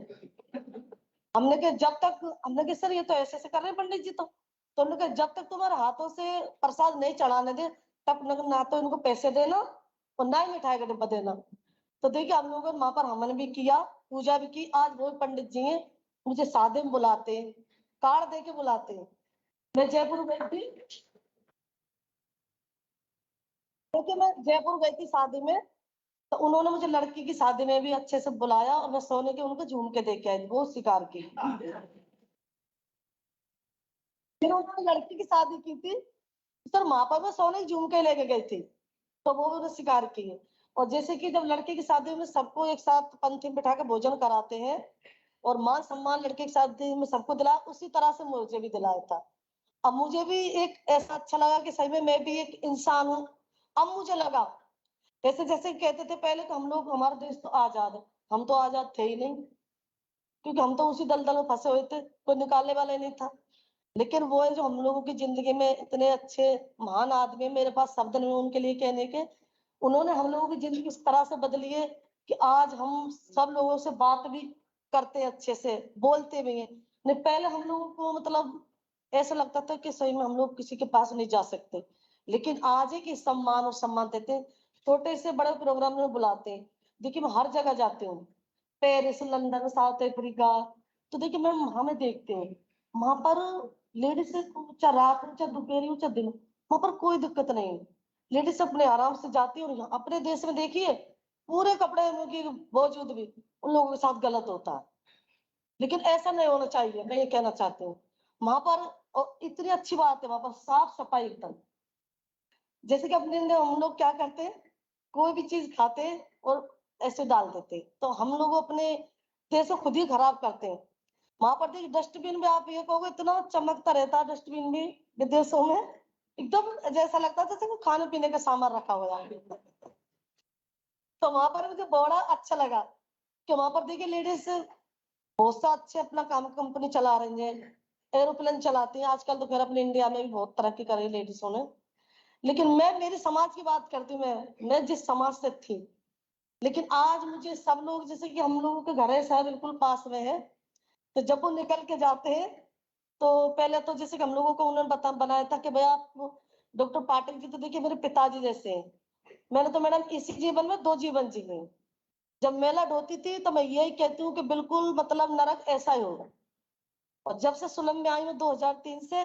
हमने कहा जब तक, हमने कहा सर ये तो ऐसे ऐसे कर रहे हैं पंडित जी। तो उन्होंने कहा जब तक तुम्हारे हाथों से प्रसाद नहीं चढ़ाने दे, तब ना तो इनको पैसे देना और ना ही मिठाई का डिब्बा देना। तो देखिए हम लोगों ने वहां पर हमन भी किया, पूजा भी की। आज वो पंडित जी हैं, मुझे शादी में बुलाते हैं, कार्ड दे के बुलाते हैं। मैं जयपुर गई थी, देखिए मैं जयपुर गई थी शादी में, तो उन्होंने मुझे लड़की की शादी में भी अच्छे से बुलाया और मैं सोने के उनको झूम के देख के आई थी, बहुत शिकार की। फिर उन्होंने लड़की की शादी की थी, सर वहां पर मैं सोने की झूम के लेके गई थी, तो वो उन्होंने शिकार की है। और जैसे कि जब लड़के की शादी में सबको एक साथ पंक्ति में बिठा के भोजन कराते हैं और मान सम्मान लड़के की शादी में सबको दिला, उसी तरह से मुझे भी दिलाया था। अब मुझे भी एक ऐसा अच्छा लगा कि सही में मैं भी एक इंसान हूँ। अब मुझे लगा जैसे जैसे कहते थे पहले तो हम लोग, हमारा देश तो आजाद है, हम तो आजाद थे ही नहीं, क्योंकि हम तो उसी दलदल में फंसे हुए थे, कोई निकालने वाला नहीं था। लेकिन वो है जो हम लोगों की जिंदगी में इतने अच्छे महान आदमी, मेरे पास शब्द नहीं उनके लिए कहने के। उन्होंने हम लोगों की जिंदगी इस तरह से बदली है कि आज हम सब लोगों से बात भी करते हैं, अच्छे से बोलते भी हैं। नहीं पहले हम लोगों को मतलब ऐसा लगता था कि सही में हम लोग किसी के पास नहीं जा सकते, लेकिन आज है कि सम्मान और सम्मान देते हैं, छोटे से बड़े प्रोग्राम में बुलाते हैं। देखिए मैं हर जगह जाती हूँ, पेरिस, लंदन, साउथ अफ्रीका, तो देखिए मैं वहां में देखती हूँ, वहां पर लेडीज से चाहे रात हो चाहे दोपहर हो चाहे दिन, वहां पर कोई दिक्कत नहीं है। लेडीज अपने आराम से जाती है। और यहाँ अपने देश में देखिए पूरे कपड़े में के बावजूद भी उन लोगों के साथ गलत होता है, लेकिन ऐसा नहीं होना चाहिए, मैं ये कहना चाहती हूँ। वहां पर और इतनी अच्छी बात है, वहां पर साफ सफाई एकदम। जैसे कि अपने इंडिया हम लोग क्या करते हैं, कोई भी चीज खाते हैं और ऐसे डाल देते हैं, तो हम लोग अपने देश को खुद ही खराब करते हैं। वहां पर देखिए डस्टबिन में आप ये कहोगे इतना चमकता रहता है डस्टबिन भी विदेशों में, एकदम जैसा लगता है जैसे वो खाने पीने का सामान रखा हुआ है। तो वहां पर मुझे बड़ा अच्छा लगा कि वहां पर देखिए लेडीज बहुत सा अच्छे अपना काम कंपनी चला रही है, एरोप्लेन चलाती है। आजकल तो खैर अपने इंडिया में भी बहुत तरक्की कर रही है लेडीजों ने। लेकिन मैं मेरे समाज की बात करती हूँ, मैं जिस समाज से थी, लेकिन आज मुझे सब लोग, जैसे कि हम लोगों के घर है बिल्कुल पास में है, तो जब वो निकल के जाते हैं तो पहले तो जैसे कि हम लोगों को उन्होंने बनाया था कि भाई आप डॉक्टर पाटिल जी तो देखिए मेरे पिताजी जैसे हैं। मैंने तो मैडम इसी जीवन में 2 जीवन जी गई। जब मेलड होती थी तो मैं यही कहती हूँ कि बिल्कुल मतलब नरक ऐसा ही होगा, और जब से सुलम में आई हूँ 2003 से,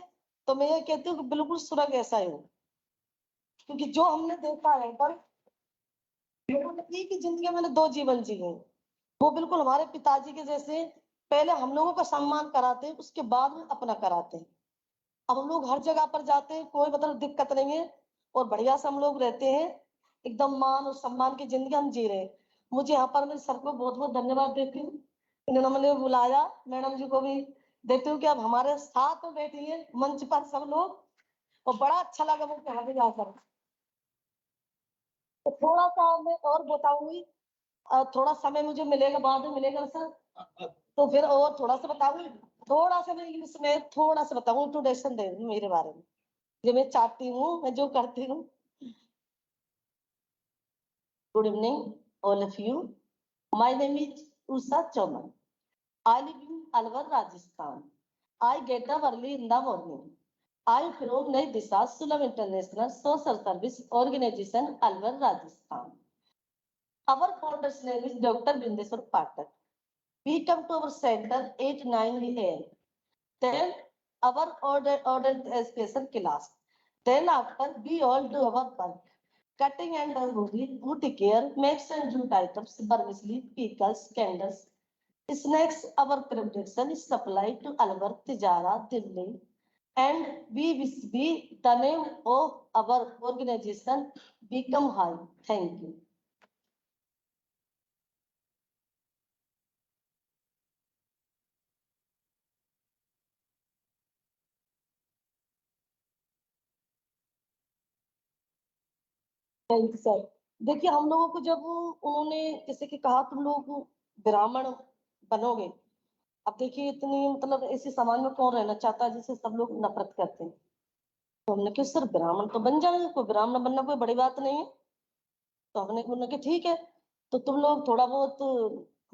तो मैं ये कहती हूँ कि बिल्कुल स्वर्ग ऐसा ही होगा। क्योंकि जो हमने देखा है पर एक ही जिंदगी मैंने 2 जीवन जी गई, वो बिल्कुल हमारे पिताजी के जैसे। पहले हम लोगों का सम्मान कराते हैं, उसके बाद में अपना कराते हैं। अब हम लोग हर जगह पर जाते हैं, कोई मतलब दिक्कत नहीं है, और बढ़िया से हम लोग रहते हैं, एकदम मान और सम्मान की जिंदगी हम जी रहे हैं। मुझे यहाँ पर मैं सर को बहुत बहुत धन्यवाद देती हूँ, इन्होंने मुझे बुलाया। मैडम जी को भी देती हूँ कि अब हमारे साथ में बैठी है मंच पर सब लोग, और बड़ा अच्छा लगा मुझे यहाँ पे जाकर। तो थोड़ा सा मैं और बताऊंगी, थोड़ा समय मुझे मिलेगा, बाद में मिलेगा सर, तो फिर और थोड़ा सा बताऊंगी। थोड़ा सा मैं इंग्लिश में थोड़ा सा बताऊंगी, इंट्रोडक्शन दे दूं मेरे बारे में, जो मैं चाहती हूँ, मैं जो करती हूँ। Good evening all of you, my name is Usha Chauman, I live in Alwar Rajasthan, I get up early in the morning, I from Nai Disha Sulabh international social service organisation Alwar Rajasthan. Our founder's name is Dr. Bindeswar Pathak. We come to our center 8-9 a.m. Then our order education class. Then after we all do our work. Cutting and wood care, makes and jute items, vermicelli, pickles, candles, snacks. Our production is supplied to Alwar, Tijara, Delhi. And we wish the name of our organization become high. Thank you. Thank you sir. देखिए हम लोगों को जब उन्होंने जैसे कि कहा तुम लोग ब्राह्मण बनोगे, अब देखिए इतनी मतलब ऐसे समाज में कौन रहना चाहता है जिसे सब लोग नफरत करते हैं। तो हमने कहा सर ब्राह्मण तो बन जाएंगे, कोई ब्राह्मण बनना कोई बड़ी बात नहीं है। तो हमने उन्होंने कहा ठीक है, तो तुम लोग थोड़ा बहुत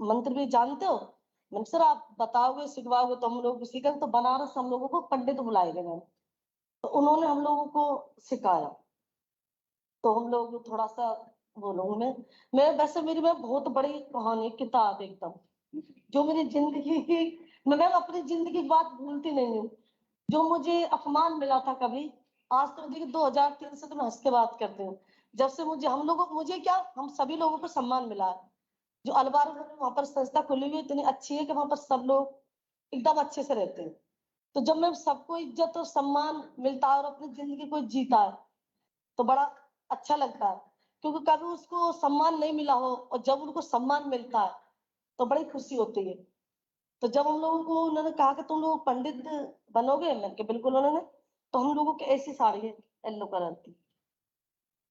मंत्र भी जानते हो। मैंने सर आप बताओगे सिखवाओगे तो हम लोग सीखेंगे। तो बनारस हम लोगों को पंडित बुलाए गए, तो उन्होंने हम लोगों को सिखाया। तो हम लोग थोड़ा सा बोलूंगी मैं वैसे मेरी में बहुत बड़ी कहानी किताब एकदम, जो मेरी जिंदगी की, मैं अपनी जिंदगी की बात भूलती नहीं हूँ। जो मुझे अपमान मिला था कभी, आज तो देखिए 2003 से तो मैं हंस के बात करती हूँ। जब से मुझे क्या, हम सभी लोगों को सम्मान मिला है। जो अलवार में वहां पर संस्था खुली हुई इतनी अच्छी है कि वहां पर सब लोग एकदम अच्छे से रहते हैं। तो जब मैं सबको इज्जत और सम्मान मिलता है और अपनी जिंदगी को जीता है तो बड़ा अच्छा लगता है। क्योंकि कभी उसको सम्मान नहीं मिला हो और जब उनको सम्मान मिलता है तो बड़ी खुशी होती है। तो जब हम लोगों को उन्होंने कहा कि तुम लोग पंडित बनोगे, मैंने कहा बिल्कुल। उन्होंने तो हम लोगों की ऐसी साड़ी है येलो कलर की,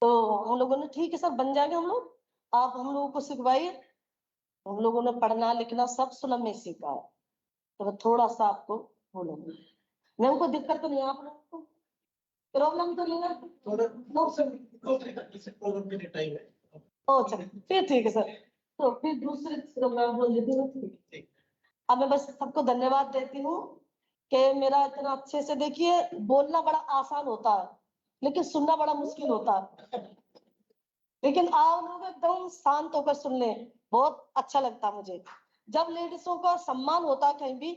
तो हम लोगों ने ठीक है सर बन जाएंगे हम लोग, आप हम लोगों को सिखवाइए। हम लोगों ने पढ़ना लिखना सब सुलभ में सीखा है। तो मैं थोड़ा सा आपको बोलूंगी, मैं उनको दिक्कत तो नहीं है, आप लोगों को प्रॉब्लम तो नहीं है? टाइम है। अच्छा फिर ठीक है सर, तो फिर दूसरे मैं बोल देती हूँ। ठीक, अब मैं बस सबको धन्यवाद देती हूँ कि मेरा इतना अच्छे से, देखिए बोलना बड़ा आसान होता है लेकिन सुनना बड़ा मुश्किल होता है। लेकिन आप लोग एकदम शांत होकर सुन ले, बहुत अच्छा लगता है मुझे। जब लेडीजों का सम्मान होता है कहीं भी,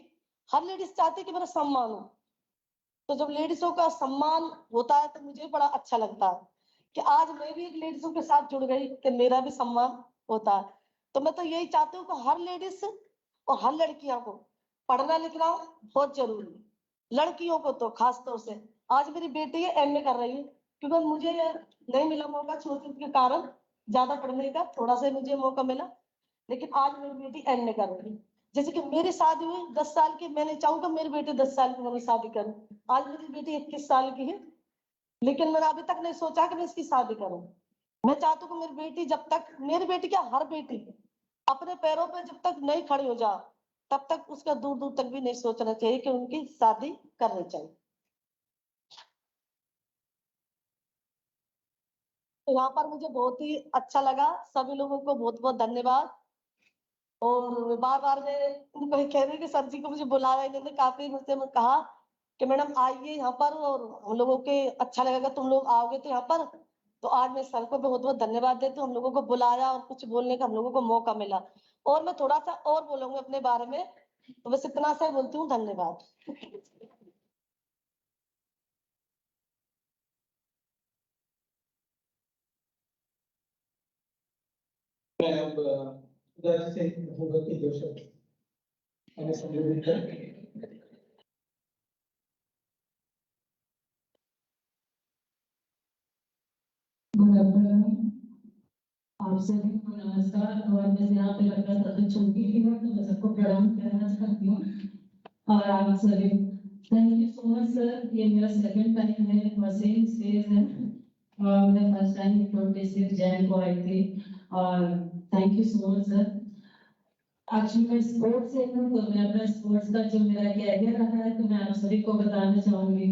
हर लेडीज चाहती है कि मेरा सम्मान हो। तो जब लेडीजों का सम्मान होता है तो मुझे बड़ा अच्छा लगता है कि आज मैं भी एक लेडीजों के साथ जुड़ गई कि मेरा भी सम्मान होता है। तो मैं तो यही चाहती हूँ कि हर लेडीज और हर लड़कियों को पढ़ना लिखना बहुत जरूरी है, लड़कियों को तो खास तौर से। आज मेरी बेटी है एमए कर रही है, क्योंकि मुझे नहीं मिला मौका छोटे के कारण ज्यादा पढ़ने का, थोड़ा सा मुझे मौका मिला। लेकिन आज मेरी बेटी एमए कर रही है। जैसे कि मेरी शादी हुई 10 साल की, मैंने चाहूंगा मेरी बेटी 10 साल की मैंने शादी करूं। आज मेरी बेटी 21 साल की है, लेकिन मैंने अभी तक नहीं सोचा कि मैं इसकी शादी करूं। मैं चाहती हूँ कि मेरी बेटी जब तक, मेरी बेटी क्या हर बेटी अपने पैरों पर जब तक नहीं खड़ी हो जा तब तक उसका दूर दूर तक भी नहीं सोचना चाहिए कि उनकी शादी करनी चाहिए। तो यहाँ पर मुझे बहुत ही अच्छा लगा, सभी लोगों को बहुत बहुत धन्यवाद। और बार बार मैं उनको कह रही कि सर जी को मुझे बुलाया, इन्होंने काफी मुझसे कहा कि मैडम आइए यहाँ पर और हम लोगों के अच्छा लगेगा, तुम लोग आओगे तो यहाँ पर। तो आज मैं सर को बहुत बहुत धन्यवाद देती हूँ, हम लोगों को बुलाया और कुछ बोलने का हम लोगों को मौका मिला। और मैं थोड़ा सा और बोलूंगी अपने बारे में, तो बस इतना सा बोलती हूँ, धन्यवाद। मैं अब उधर से होगा कि दो शब्द हमें संबोधित करें। आप सभी को नमस्कार। और मैं यहाँ पे लगता सबसे छोटी ही हूँ, तो मैं सबको प्रणाम करना चाहती हूँ। और आप सभी thank you so much sir. ये मेरा सेकंड टाइम है, सेम स्टेज है, और मैं फर्स्ट टाइम 26 जैन को आई थी। और thank you so much sir. Actually मैं स्पोर्ट्स से हूँ, तो मैं अपना स्पोर्ट्स का जो मेरा कैरियर रहा है तो मैं आप सभी को बताना चाहूंगी।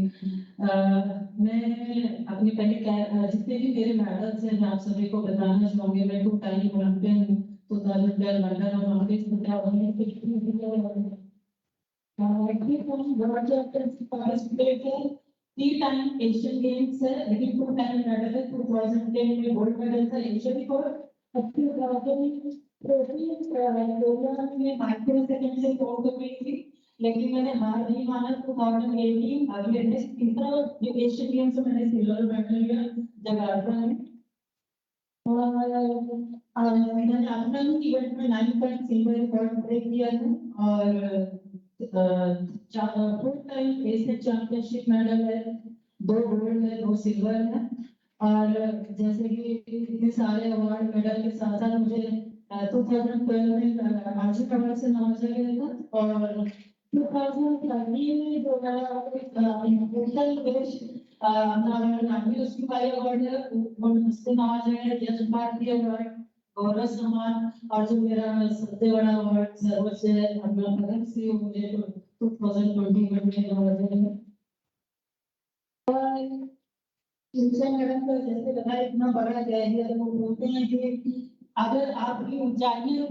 मैं अपने पहले जितने भी मेरे मेडल्स हैं मैं आप सभी को बताना चाहूंगी। मैं 2 time Olympian 2012 London Olympics 3 time Asian games है, लेकिन 2 टाइम मेडल है। 2010 में गोल्ड मेडल था एशियन रिकॉर्ड। 2014 में माइक्रो सेकंड से फोर्थ हो गई थी, लेकिन मैंने हार नहीं माना। 2018 अगले तीसरा जो एशियन गेम्स में मैंने सिल्वर मेडल लिया जकार्ता में। मैंने अपना इवेंट में 9 पॉइंट सिल्वर रिकॉर्ड ब्रेक किया था। और 4 टाइम एशियन चैंपियनशिप मेडल है, 2 गोल्ड है, 2 सिल्वर है। और जैसे कि इतने सारे अवार्ड मेडल के साथ साथ मुझे 2012 में आर्थिक अवार्ड से नवाजा गया था। और 2013 में जो मेरा इंटरनेशनल देश उसकी पाई अवार्ड है वो मुझसे नवाजा गया, यश भारती अवार्ड, गौरव सम्मान। और जो मेरा सबसे बड़ा अवार्ड सर्वोच्च है अपना पदम श्री, मुझे 2021 में नवाजा गया। मैडम को जैसे लगा इतना बड़ा कैरियर, वो बोलते हैं कि अगर आपकी ऊंचाइयां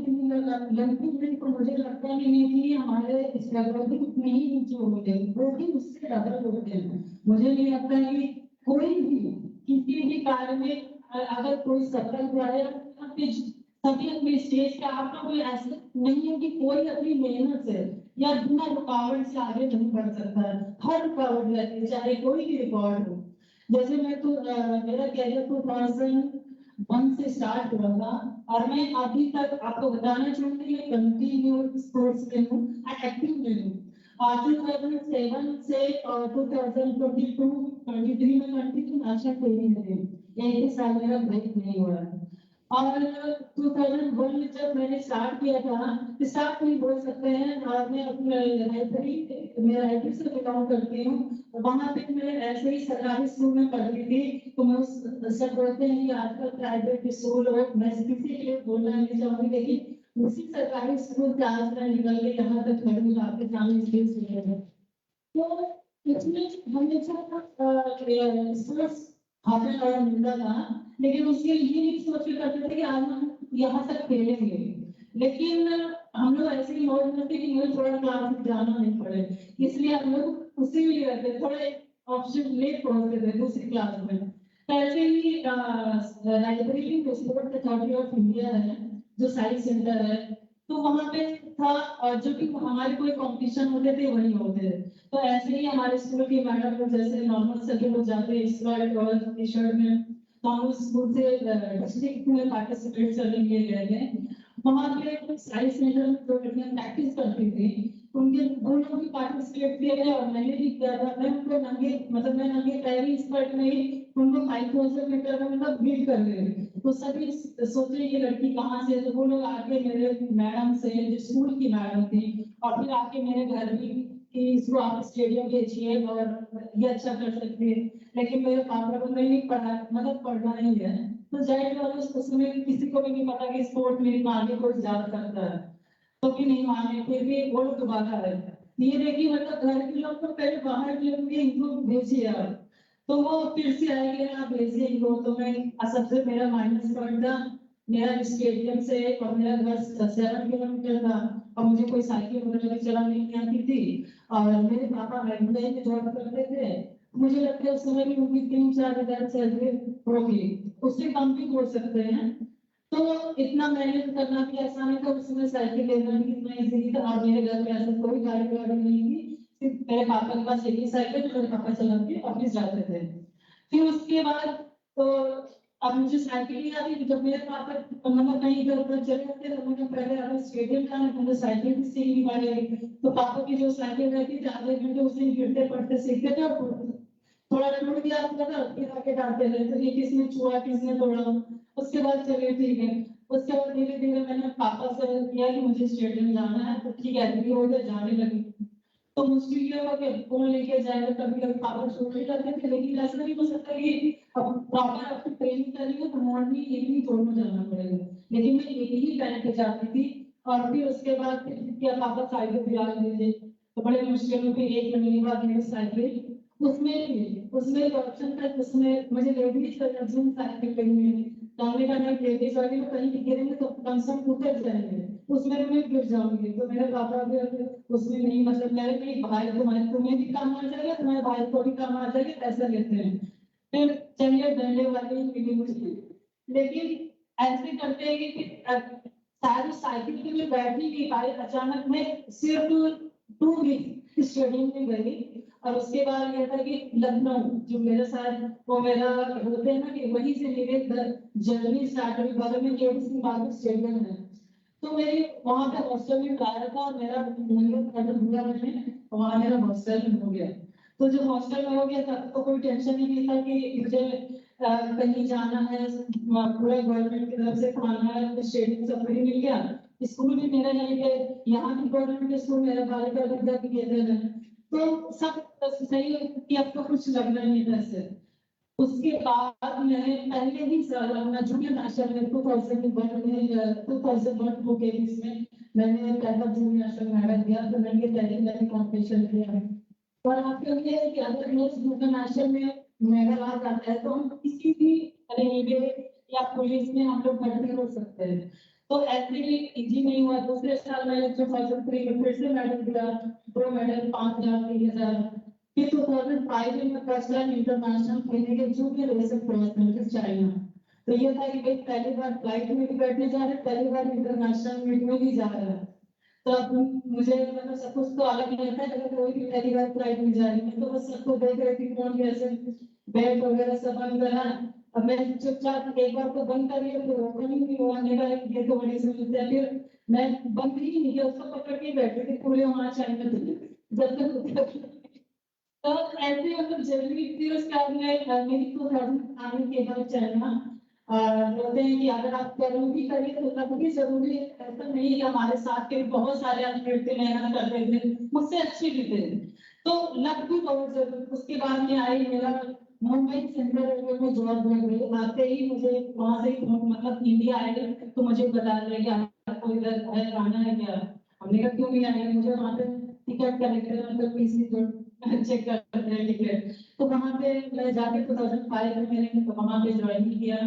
लंबी तो मुझे लगता ही नहीं कि हमारे स्ट्रगल भी उतनी ही नीचे होंगे, वो भी उससे डबल होते हैं। मुझे नहीं लगता कि कोई भी किसी भी कार्य में अगर कोई सफल हुआ है, सभी अपने स्टेज पे आपका कोई ऐसा नहीं है कि कोई अपनी मेहनत से या बिना रुकावट से आगे नहीं बढ़ सकता है। हर रुकावट रहती है, चाहे कोई भी रिकॉर्ड हो। जैसे मैं तो मेरा कैरियर 2001 से स्टार्ट हुआ था, और मैं अभी तक आपको बताना चाहूंगी मैं कंटिन्यू स्पोर्ट्स में हूँ, एक्टिव में हूँ। 2007 से 2022-23 में कंटिन्यू नेशनल ट्रेनिंग में हूँ। 1 साल मेरा ब्रेक नहीं हुआ है। और 2001 में जब मैंने स्टार्ट किया था, स्टार्ट नहीं बोल सकते हैं, और मैं अपने रायपुर से बिलोंग करती हूँ। वहां पे मैं ऐसे ही सरकारी स्कूल में पढ़ती थी, तो मैं सब बोलते हैं कि आजकल प्राइवेट स्कूल हो, मैं किसी के लिए बोलना नहीं चाहूंगी, लेकिन उसी सरकारी स्कूल से आज मैं निकल के यहाँ तक खड़ी हूँ आपके सामने स्टेज पे। तो इसमें हमेशा स्पोर्ट्स हाथ और मिलता था, लेकिन उसके लिए नहीं सोच के करते थे कि आज हम यहाँ तक खेलेंगे। लेकिन हम लोग ऐसे ही मौज में थे कि मुझे थोड़ा क्लास में जाना नहीं पड़े, इसलिए हम लोग उसी में रहते, थोड़े ऑप्शन लेट पहुंचते थे दूसरी क्लास में। ऐसे ही लाइब्रेरी में स्पोर्ट्स अथॉरिटी ऑफ इंडिया है जो साइंस सेंटर है, तो वहां पे था, और जो कि हमारे कोई कंपटीशन होते थे वही होते थे। तो ऐसे ही हमारे स्कूल की मैडम को जैसे नॉर्मल सभी लोग जाते हैं स्कर्ट और टी शर्ट में, तो हम स्कूल से डिस्ट्रिक्ट में पार्टिसिपेट करने के लिए गए थे। वहां पे साइंस सेंटर में जो लड़कियां प्रैक्टिस करती थी उनके दोनों भी पार्टिसिपेट किए थे, और मैंने भी किया था। मैं उनको मैं नंगे पैरी स्कर्ट में ही उनको 5000 मीटर में मतलब बीट कर रही थी। तो सभी सोचे ये लड़की कहाँ से, तो वो लोग आके मेरे मैडम से, जो स्कूल की मैडम थी, और फिर आके मेरे घर भी कि इसको आप स्टेडियम भेजिए और ये अच्छा कर सकते हैं। लेकिन मेरे पापा को नहीं पढ़ा, मतलब पढ़ना नहीं है, तो जाहिर है उस समय किसी को भी नहीं पता कि स्पोर्ट में आगे कोई जा सकता है, तो भी नहीं माने, फिर भी वो लोग दोबारा आए। ये देखिए मतलब घर के लोग तो पहले बाहर के लोग इनको भेजिए आप, तो वो फिर से आएंगे आप भेजिए इनको। तो मैं सबसे मेरा माइनस पॉइंट था, मेरा स्टेडियम से और मेरा घर 7 किलोमीटर था, और मुझे कोई साइकिल वगैरह भी चलानी नहीं आती थी। और मेरे पापा एमप्लॉय में जॉब करते थे, मुझे लगता है उस समय भी उनकी 3-4 हज़ार सैलरी होगी, उससे कम भी हो सकते हैं। तो इतना मेहनत करना भी आसान नहीं था, उसमें साइकिल लेना भी इतना इजी था। और मेरे घर में ऐसा कोई गाड़ी वाड़ी नहीं थी, सिर्फ मेरे पापा के पास एक ही साइकिल जो मेरे पापा चला के ऑफिस जाते थे। फिर उसके बाद तो अब मुझे साइकिल ही आती थी। जब मेरे पापा मतलब कहीं इधर उधर चले जाते थे, मुझे पहले अगर स्टेडियम जाना है मुझे साइकिल भी सीखनी पड़ेगी। तो पापा की जो साइकिल रहती थी आधे घंटे उसे गिरते पड़ते सीखते थे, और थोड़ा टूट गया था फिर आके डांटते थे, तो ये किसने छुआ किसने तोड़ा। उसके बाद चलिए ठीक है, उसके बाद धीरे धीरे मैंने पापा से किया कि मुझे स्टेडियम जाना है, तो ठीक है भी हो गया, जाने लगी। तो मुश्किल ये हुआ कि कौन लेके जाएगा, कभी कभी पापा छोड़ ही जाते थे, लेकिन ऐसा नहीं हो सकता कि अब प्रॉपर अपनी ट्रेनिंग करेंगे तो मॉर्निंग इवनिंग दोनों जाना पड़ेगा। लेकिन मैं एक ही पहन के जाती थी। और फिर उसके बाद क्या पापा साइकिल दिला दीजिए, तो बड़े मुश्किल में फिर 1 महीने बाद मेरी साइकिल उसमें ऑप्शन था, उसमें मुझे लेडीज साइकिल लेनी है। तो हमने कहा नहीं, लेडीज वाली में कहीं गिरेंगे तो कम से कम उतर जाएंगे, उसमें मैं गिर जाऊंगी। तो मेरे पापा भी उसमें नहीं, मतलब मेरे भी भाई तुम्हें भी काम आ जाएगा, तुम्हारे भाई को भी काम आ जाएगा, पैसा लेते हैं। फिर चलिए डंडे वाली मिली मुझे, लेकिन ऐसे करते हैं कि शायद साइकिल पे मैं बैठ ही नहीं पाई। अचानक मैं सिर्फ 2 वीक स्टेडियम में गई, और उसके बाद ये था कि लखनऊ जो मेरे साथ वो मेरा होते हैं ना कि वहीं से मेरे जर्नी स्टार्ट हुई। बगल में केडी सिंह बागी स्टेडियम है, तो मेरी वहां पे हॉस्टल में आया था, और मेरा हुआ मैंने वहां मेरा हॉस्टल में हो गया। तो जब हॉस्टल में हो गया था तो कोई टेंशन ही नहीं था कि मुझे कहीं जाना है, पूरा गवर्नमेंट की तरफ से खाना है, स्टेडियम सब फ्री मिल गया। स्कूल भी मेरा यहीं पे, यहाँ भी गवर्नमेंट स्कूल मेरा बालिका विद्या केंद्र है, तो सब सही कि अब तो कुछ लगना नहीं था इससे। उसके बाद मैंने पहले ही साल अपना जूनियर नेशनल में 2001 के इसमें मैंने पहला जूनियर नेशनल मेडल दिया, तो मैंने पहले कॉम्पिटिशन किया। और आपके लिए है कि अगर नेक्स्ट जूनियर नेशनल में मेडल आ जाता है तो हम किसी भी रेलवे या पुलिस में हम लोग भर्ती हो सकते हैं। तो ऐसे ही इजी नहीं हुआ। दूसरे साल मैंने 2003 में फिर से मेडल दिया, 2 मेडल, 5,000, 3,000। फिर 2005 में फर्स्ट टाइम इंटरनेशनल खेलने के junior race cross country China. तो ये था कि भाई पहली बार फ्लाइट में भी बैठने जा रहे, पहली बार इंटरनेशनल मीट में भी जा रहे हैं। तो अब मुझे मतलब सब कुछ तो अलग नहीं होता है, अगर कोई भी पहली बार फ्लाइट में जा रही है तो बस सबको देख रहे थे कौन कैसे बैग वगैरह सब बंद करा। अब मैं चुपचाप एक बार तो बंद कर लिया, तो ओपन ही नहीं हुआ, मेरा ये तो बड़ी समस्या। फिर मैं बंद ही नहीं किया, उसको पकड़ के बैठे थे पूरे वहां चाइना जब तक। तो ऐसे मतलब जर्नी थी। उसके बाद में मेरी 2000 आने के बाद चाइना बोलते हैं कि अगर आप कर्म भी करिए तो तब भी जरूरी है, ऐसा नहीं है। हमारे साथ के बहुत सारे एथलीट थे, मेहनत करते थे, मुझसे अच्छे भी थे, तो लक भी बहुत जरूरी। उसके बाद में आई मेरा मुंबई सेंट्रल रेलवे में जॉब लग गई। आते ही मुझे वहां से मतलब इंडिया आए तो मुझे बता दिया कि आपको इधर आना है क्या। हमने कहा क्यों नहीं आएंगे, मुझे वहां पे टिकट कलेक्टर मतलब पीसी जो चेक करते हैं टिकट। तो वहां पे मैं जाके 2005 में मैंने वहां पे ज्वाइन किया।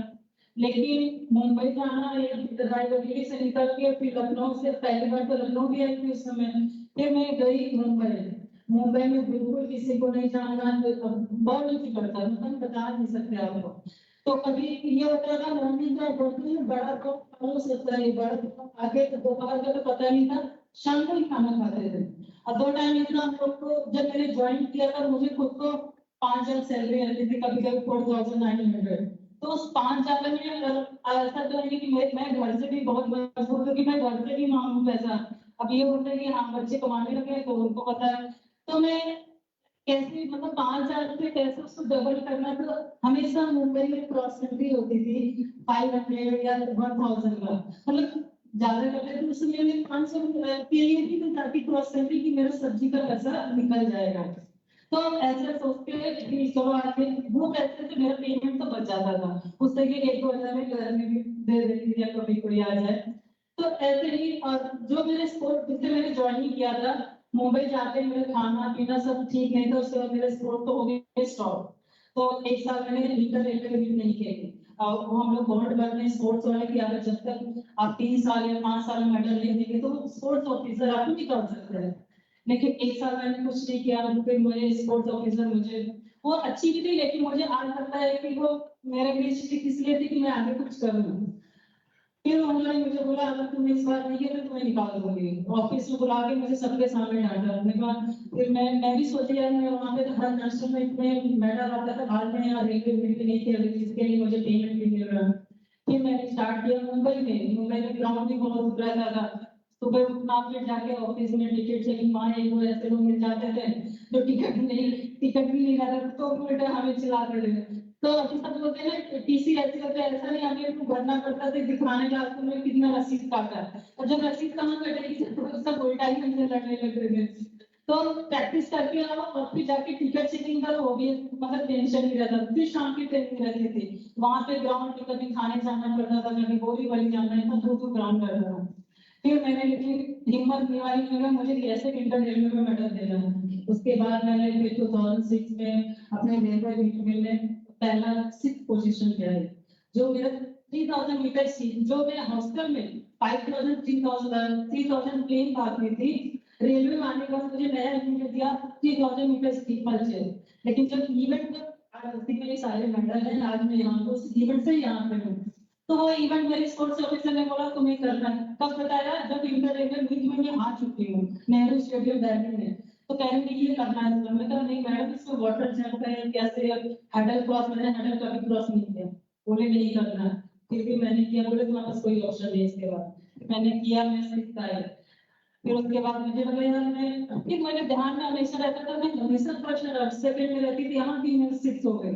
लेकिन मुंबई जाना रायबरेली से निकल के फिर लखनऊ से, पहली बार तो लखनऊ भी आई थी उस समय। फिर मैं गई मुंबई में बिल्कुल किसी को नहीं जानना, बहुत डिफिकल्ट था, मतलब बता नहीं सकते आपको। तो कभी ये होता था मॉर्निंग का होटल बड़ा तो हो सकता है, बड़ा तो आगे तो दोपहर का तो पता नहीं था, शाम को ही खाना खाते थे। और 2 टाइम इतना हम लोग को, जब मैंने ज्वाइन किया था मुझे खुद को 5,000 सैलरी आती थी, कभी कभी 4,900। तो उस 5,000 में ऐसा तो नहीं कि मैं घर से भी बहुत मजबूर हूँ कि मैं घर से भी मांगू पैसा। अब ये होता है कि हाँ बच्चे कमाने लगे तो उनको पता है, तो मैं कैसे मतलब 5,000 से कैसे उसको डबल करना। तो हमेशा मुंबई में क्रॉस कंट्री होती थी 500 या 1,000 का, मतलब ज्यादा करते थे। उसमें मैं 500 के लिए भी तो ताकि क्रॉस कंट्री की मेरा सब्जी का पैसा निकल जाएगा। तो ऐसे सोचते हैं कि चलो आगे वो पैसे से मेरा पेमेंट तो बच जाता था, उससे कि 1-2 हज़ार में घर में भी दे देती थी या कभी कोई आ जाए। तो ऐसे ही, और जो मेरे स्पोर्ट जिससे मैंने ज्वाइन किया था मुंबई जाते मेरे खाना पीना सब ठीक नहीं था, उसके बाद मेरे स्पोर्ट तो हो गए स्टॉप। तो 1 साल मैंने इंटर रेलवे भी नहीं खेली। और वो हम लोग बॉन्ड करते हैं स्पोर्ट्स वाले की, अगर जब तक आप 3 साल या 5 साल मेडल नहीं देंगे तो स्पोर्ट्स ऑफिसर आपको निकाल सकते हैं। लेकिन 1 साल मैंने कुछ नहीं किया, फिर मुझे स्पोर्ट्स ऑफिसर मुझे वो अच्छी भी थी, लेकिन मुझे आज लगता है कि वो मेरे लिए इसलिए थी कि मैं आगे कुछ करूँ। फिर उन्होंने मुझे बोला अगर तुम इस बार नहीं किया तो तुम्हें निकाल दोगे। ऑफिस में बुला के मुझे सबके सामने डांटा। हमने कहा फिर मैं भी सोची यार, मैं वहाँ पे तो हर नेशनल में इतने मेडल आता था, बाद में यार रेलवे मिलती नहीं थी, जिसके लिए मुझे पेमेंट भी मिल रहा। फिर मैंने स्टार्ट किया मुंबई में ग्राउंड भी बहुत रहता था। सुबह उठना, फिर जाके ऑफिस में टिकट चेकिंग, वहाँ एक दो ऐसे लोग मिल जाते थे जो टिकट भी नहीं रहता तो उल्टा हमें चिल्लाते थे। तो अभी सब बोलते हैं ना टीसी ऐसे होते हैं, ऐसा नहीं हमें भरना पड़ता था दिखाने का आपको में कितना रसीद काटा है, और जब रसीद कहाँ कटेगी तो सब उल्टा ही हमसे लड़ने लग रहे थे। तो प्रैक्टिस करके आओ और फिर जाके टिकट चेकिंग करो, वो भी मतलब टेंशन नहीं रहता। फिर शाम की ट्रेनिंग रहती थी, वहां पे ग्राउंड पे कभी खाने जाना पड़ता था, कभी बोरी वाली जाना है, तो दो ग्राउंड रहता था। फिर मैंने लेकिन हिम्मत निवारी लगा मुझे कैसे इंटर रेलवे में मेडल देना है। उसके बाद मैंने फिर 2006 में अपने रेलवे मीट में पहला 6th पोजीशन किया है, जो मेरा 3000 मीटर जो मैं हॉस्टल में 5000 3000 प्लेन भाग में थी। रेलवे में आने के बाद मुझे नया इवेंट दिया 3000 मीटर स्टीपल चेस। लेकिन जब इवेंट आज उसी में सारे मेडल हैं, आज मैं यहाँ उस इवेंट से यहाँ पे हूँ। तो वो इवेंट मेरे स्पोर्ट्स ऑफिसर ने बोला तुम्हें करना है। कब बताया? जब इंटर रेलवे मीट में मैं आ चुकी हूँ नेहरू स्टेडियम दिल्ली में। तो कहेंगे ये करना है, तो मैं कहा नहीं मैडम इसमें वाटर जंप है, कैसे हैडल क्रॉस, मैंने हैडल कभी क्रॉस नहीं किया। बोले नहीं करना, फिर भी मैंने किया। बोले तुम्हारे पास कोई ऑप्शन नहीं। इसके बाद मैंने किया, मैं सीखता है। फिर उसके बाद मुझे लगा यार मैं, फिर मेरे ध्यान में हमेशा रहता था, मैं हमेशा फर्स्ट सेकंड में रहती थी, यहाँ भी मैं 6 हो गई।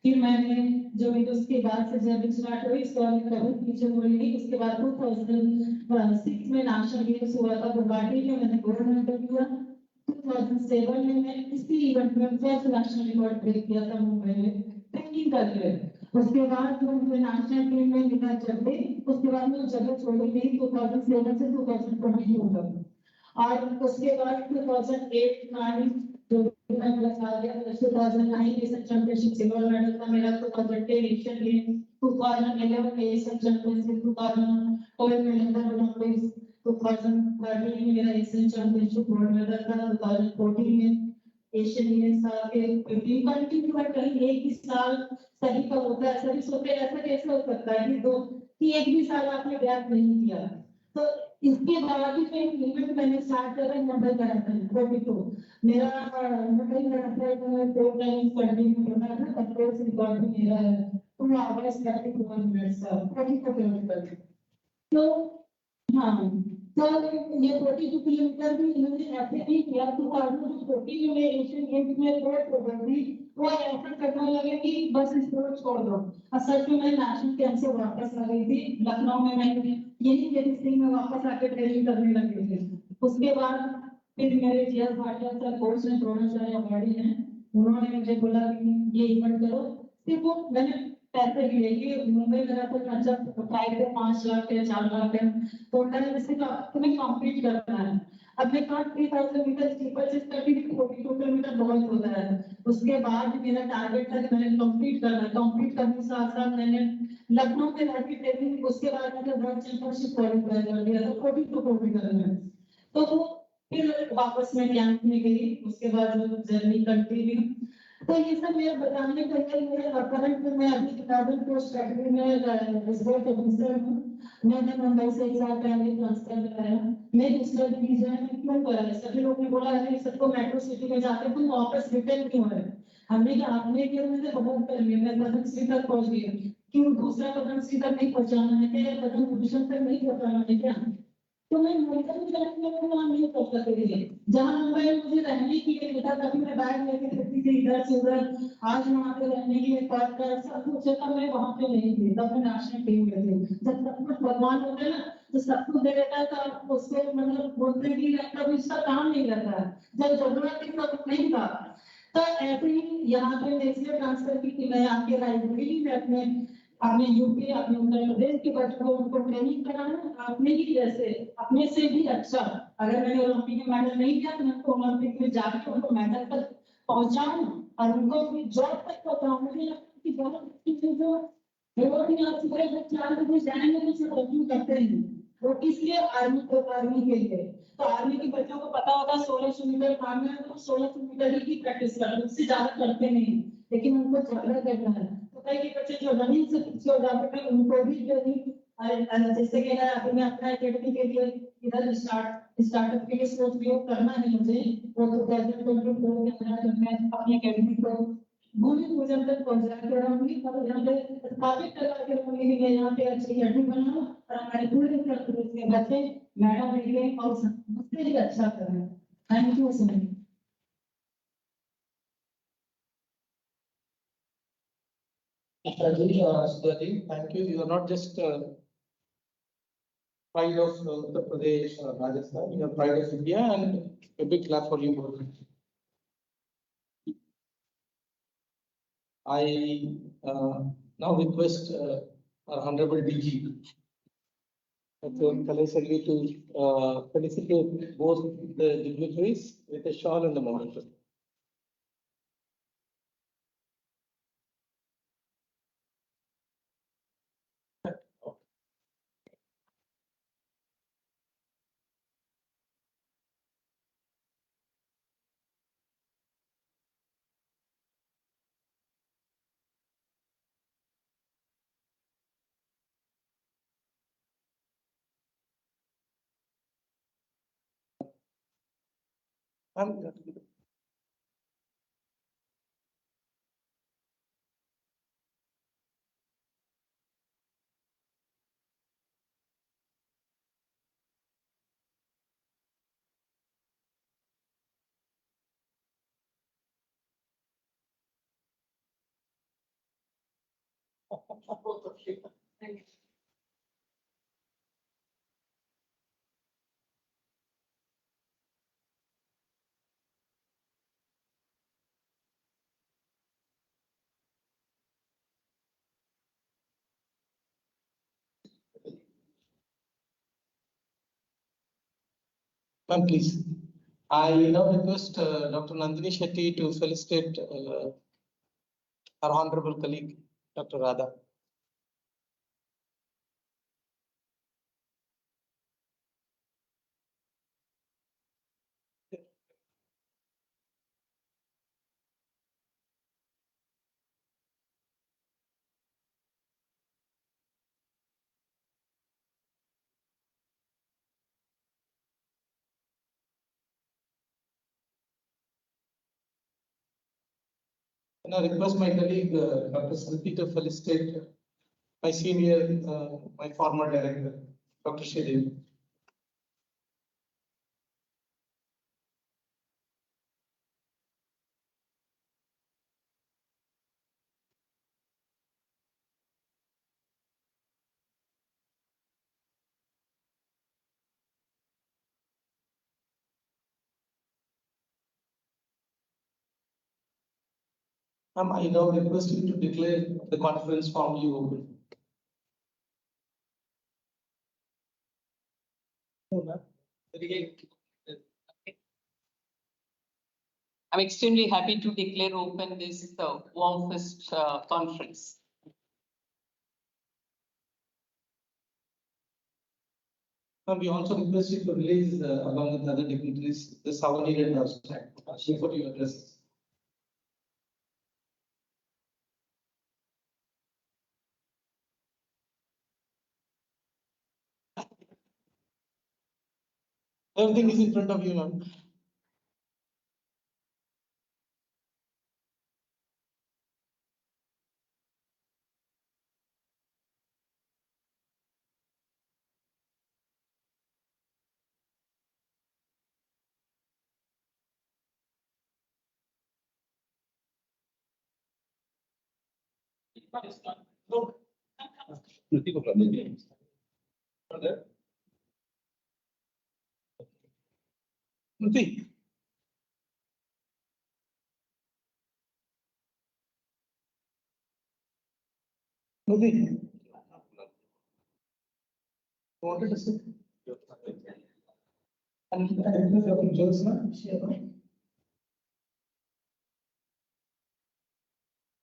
फिर मैंने जो भी उसके बाद से जब स्टार्ट हुई उसके बाद कभी पीछे मुड़ी नहीं। उसके बाद 2006 में नेशनल गेम्स हुआ था गुवाहाटी में, मैंने गोल्ड मेडल लिया। 2007 में मैं इसी इवेंट में फर्स्ट नेशनल रिकॉर्ड ब्रेक किया था मुंबई में ट्रेनिंग करके। उसके बाद जो मुझे नेशनल टीम में मिला जब, उसके बाद मैं जगह छोड़ी नहीं 2007 से 2022 तक। और उसके बाद 2008-9 जो मैं आ गया 2009 एशियन चैंपियनशिप सिल्वर मेडल था मेरा। 2010 एशियन गेम्स, 2011 एशियन चैंपियनशिप, 2012 में लंदन ओलंपिक्स, 2013 में मेरा एशियन चैंपियनशिप गोल्ड मेडल था। 2014 में एशियन गेम्स था के 15 कंटिन्यू है। कहीं एक ही साल सभी का होता है, सभी सोचते हैं ऐसा कैसे हो सकता है कि एक भी साल आपने गैप नहीं किया। तो इसके बाद भी मैं इवेंट मैंने स्टार्ट करा मुंबई मैराथन 42 मेरा मुंबई मैराथन में 4 टाइम्स कंटिन्यू करना है। कंट्रोल रिकॉर्ड भी मेरा है 2 आवर्स 34 मिनट्स का 42 किलोमीटर। तो हाँ, तो ये 42 किलोमीटर भी इन्होंने ऐसे नहीं किया। 2014 में एशियन गेम्स में फोर्थ हो गई, वो ऐसा करने लगे कि बस स्पोर्ट छोड़ दो। असल में मैं नेशनल कैंप से वापस आ गई थी लखनऊ में, मैं यही मेडिसिन में वापस आके ट्रेनिंग करने लगी थी। उसके बाद फिर मेरे जीएस भाटिया सर कोच ने द्रोणाचार्य अवार्डी हैं, उन्होंने मुझे बोला कि ये इवेंट करो। सिर्फ वो मैंने पैसे भी लेके मुंबई मेरा तो खर्चा प्राइस है 5 लाख या 4 लाख है, तो उन्होंने सिर्फ तुम्हें कंप्लीट करना है। अब मैं 3000 मीटर स्टीपल चेस करती थी, 42 किलोमीटर बहुत होता है। उसके बाद मेरा टारगेट था कि मैंने कंप्लीट करना है। कंप्लीट करने के साथ साथ मैंने लखनऊ में रहती ट्रेनिंग, उसके बाद मैंने वर्ल्ड चैंपियनशिप क्वालिफाई कर लिया था 42 किलोमीटर में। तो वो फिर वापस मैं कैंप में गई, उसके बाद जो जर्नी कंटिन्यू। तो ये सब मेरा बताने का है। मेरे करंट में मैं अभी इंडियन पोस्ट कैटेगरी में रिजर्व ऑफिसर हूँ। मैंने मुंबई से 1 साल पहले ट्रांसफर कराया। मैं दूसरा डिवीजन में क्यों करा? सभी लोग ने बोला है सबको मेट्रो सिटी में जाते तुम वापस रिटर्न क्यों है? हमने कहा आपने किया, मैंने बहुत कर लिया, मैं पदम श्री तक पहुंच गई, क्यों दूसरा पदम श्री तक नहीं पहुंचाना है? क्या पदम भूषण तक नहीं पहुंचाना है क्या? तो मैं मुंबई में वहां नहीं पहुंच सकती। जहां मुंबई में मुझे रहने की लिए था, कभी मैं बैग लेके फिरती थी इधर से उधर। आज वहां पे रहने के लिए पार्टनर सब कुछ है, तब मैं वहां पे नहीं थी, तब मैं नेशनल टीम में थी। जब सब कुछ भगवान होते हैं ना, तो सब कुछ दे देता है, तो उसको मतलब बोलते कि कभी इसका काम नहीं रहता है। जब जरूरत थी तब नहीं था। तो ऐसे ही यहाँ पे मैं इसलिए ट्रांसफर की कि मैं आपके लाइब्रेरी में अपने यूपी अपने उत्तर प्रदेश के बच्चों को उनको ट्रेनिंग कराना अपने ही जैसे अपने से भी अच्छा। अगर मैंने ओलंपिक में मेडल नहीं किया तो मैं उनको ओलंपिक में जाके उनको मेडल तक पहुंचाऊं और उनको जॉब तक पहुंचाऊं। मुझे लगता है कि बहुत जो वो भी आप सुबह 4 बजे जाएंगे तो सब रखी करते हैं वो इसलिए आर्मी के लिए तो आर्मी के बच्चों को पता होता है 1600 मीटर भागना है तो 1600 मीटर ही की प्रैक्टिस करते हैं उससे ज्यादा करते नहीं लेकिन उनको ज्यादा करना है तो कई बच्चे जो रनिंग से पीछे हो जाते हैं उनको भी ट्रेनिंग जैसे कि ना अभी मैं अपना एकेडमी के लिए इधर स्टार्टअप के लिए सोच रही हूँ करना है मुझे वो 2024 के अंदर मैं अपनी एकेडमी को भूमि पूजन तक पहुंचा के रहूंगी और यहाँ पे स्थापित करवा के रहूंगी कि मैं यहाँ पे अच्छी एकेडमी बनाऊं और हमारे पूरे प्रदेश के बच्चे मैडम लेके और मुझसे भी अच्छा करें thank you so much Sudhaji, thank you. You are not just pride of Uttar Pradesh or Rajasthan, you are pride of India, and a big clap for you both. I now request our Honorable DG, Dr. Kalesagli, to felicitate both the dignitaries with a shawl and the memento. Ma'am, please. I now request Dr. Nandini Shetty to felicitate our honorable colleague, Dr. Radha. And I request my colleague, Dr. Smriti, to felicitate my senior, my former director, Dr. Shredev. I now request you to declare the conference formally open. I'm extremely happy to declare open this WARM-FoST conference. We also request you to release, along with other dignitaries, the souvenir and abstract before you address. Everything is in front of you, ma'am. Smriti. Smriti. Wanted to say. And Dr. Josna.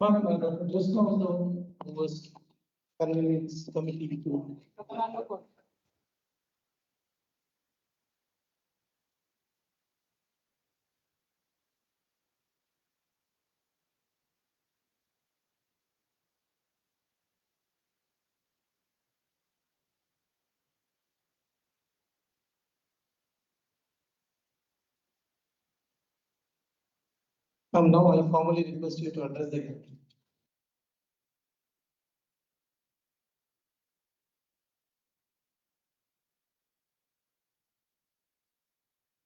Dr. Josna was the one who was convenience committee to. Now I formally request you to address the committee.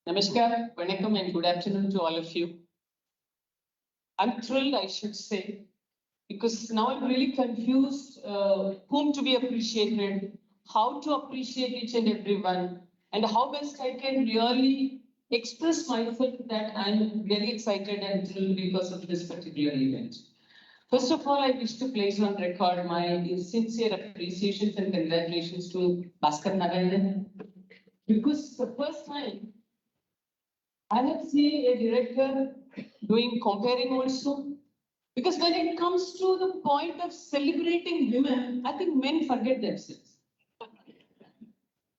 Namaskar, Vanakkam, and good afternoon to all of you. I'm thrilled, I should say, because now I'm really confused whom to be appreciated, how to appreciate each and everyone, and how best I can really express myself that I'm very excited and thrilled because of this particular event. First of all, I wish to place on record my sincere appreciations and congratulations to Bhaskar Narayanan, because the first time I have seen a director doing comparing also. Because when it comes to the point of celebrating women, I think men forget themselves.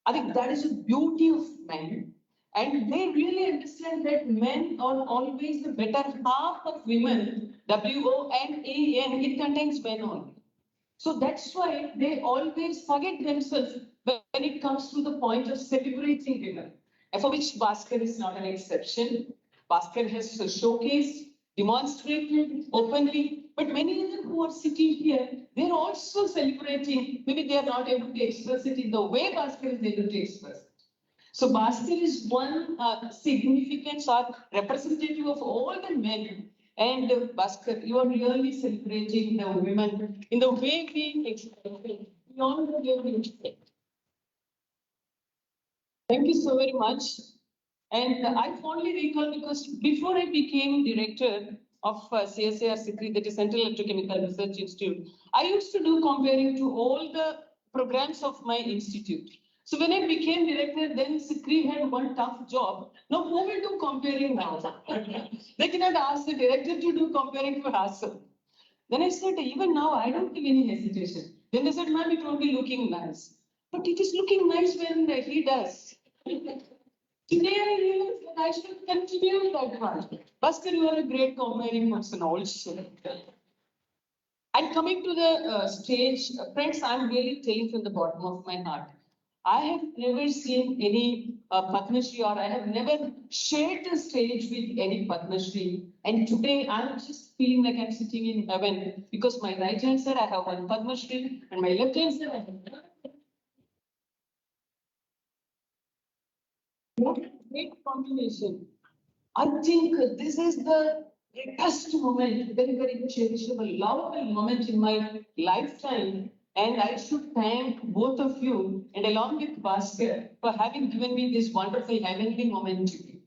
I think that is the beauty of men. And they really understand that men are always the better half of women. WOMAN, it contains men only. So that's why they always forget themselves when it comes to the point of celebrating women. And for which Bhaskar is not an exception. Bhaskar has showcased, demonstrated openly, but many of them who are sitting here, they're also celebrating. Maybe they are not able to express it in the way Bhaskar is able to express it. So Bhaskar is one significant or representative of all the men. And Bhaskar, you are really celebrating the women in the way we express it, beyond the way we express. Thank you so very much. And I fondly recall, because before I became director of CSIR-CFTRI, that is Central Electrochemical Research Institute, I used to do comparing to all the programs of my institute. So when I became director, then CFTRI had one tough job. Now who will do comparing now? They cannot ask the director to do comparing for herself. Then I said, even now I don't feel any hesitation. Then they said, ma'am, it won't be looking nice. But it is looking nice when he does. Today I realized that I should continue that one. Bhaskar, you are a great comparing person also. And coming to the stage, friends, I'm really telling from the bottom of my heart. I have never seen any Padma Shri, or I have never shared the stage with any Padma Shri. And today I'm just feeling like I'm sitting in heaven, because my right hand side I have one Padma Shri and my left hand side I have one. What a great combination. I think this is the greatest moment, very, very cherishable, lovable moment in my lifetime. And I should thank both of you, and along with Bhaskar, for having given me this wonderful heavenly moment to be.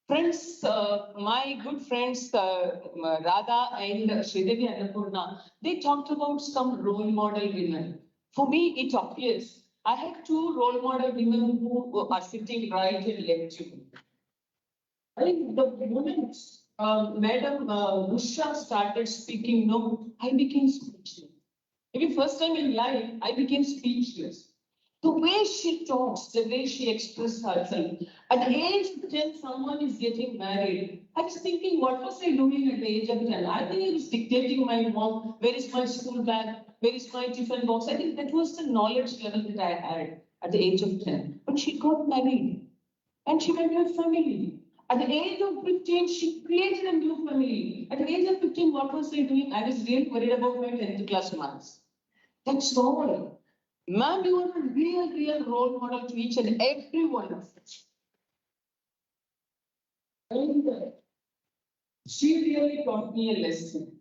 Friends, my good friends, Radha and Sridevi Annapurna, they talked about some role model women. For me, it appears I have two role model women who are sitting right and left to me. I think the moment Madam Usha started speaking, no, I became speechless. Maybe first time in life, I became speechless. The way she talks, the way she expresses herself. At the age of 10, someone is getting married. I was thinking, what was I doing at the age of 10? I think I was dictating my mom, where is my school bag, where is my tiffin box? I think that was the knowledge level that I had at the age of 10. But she got married and she went to a family. At the age of 15, she created a new family. At the age of 15, what was I doing? I was really worried about my 10th class marks. That's all. Ma'am, you are a real role model to each and every one of us. And she really taught me a lesson.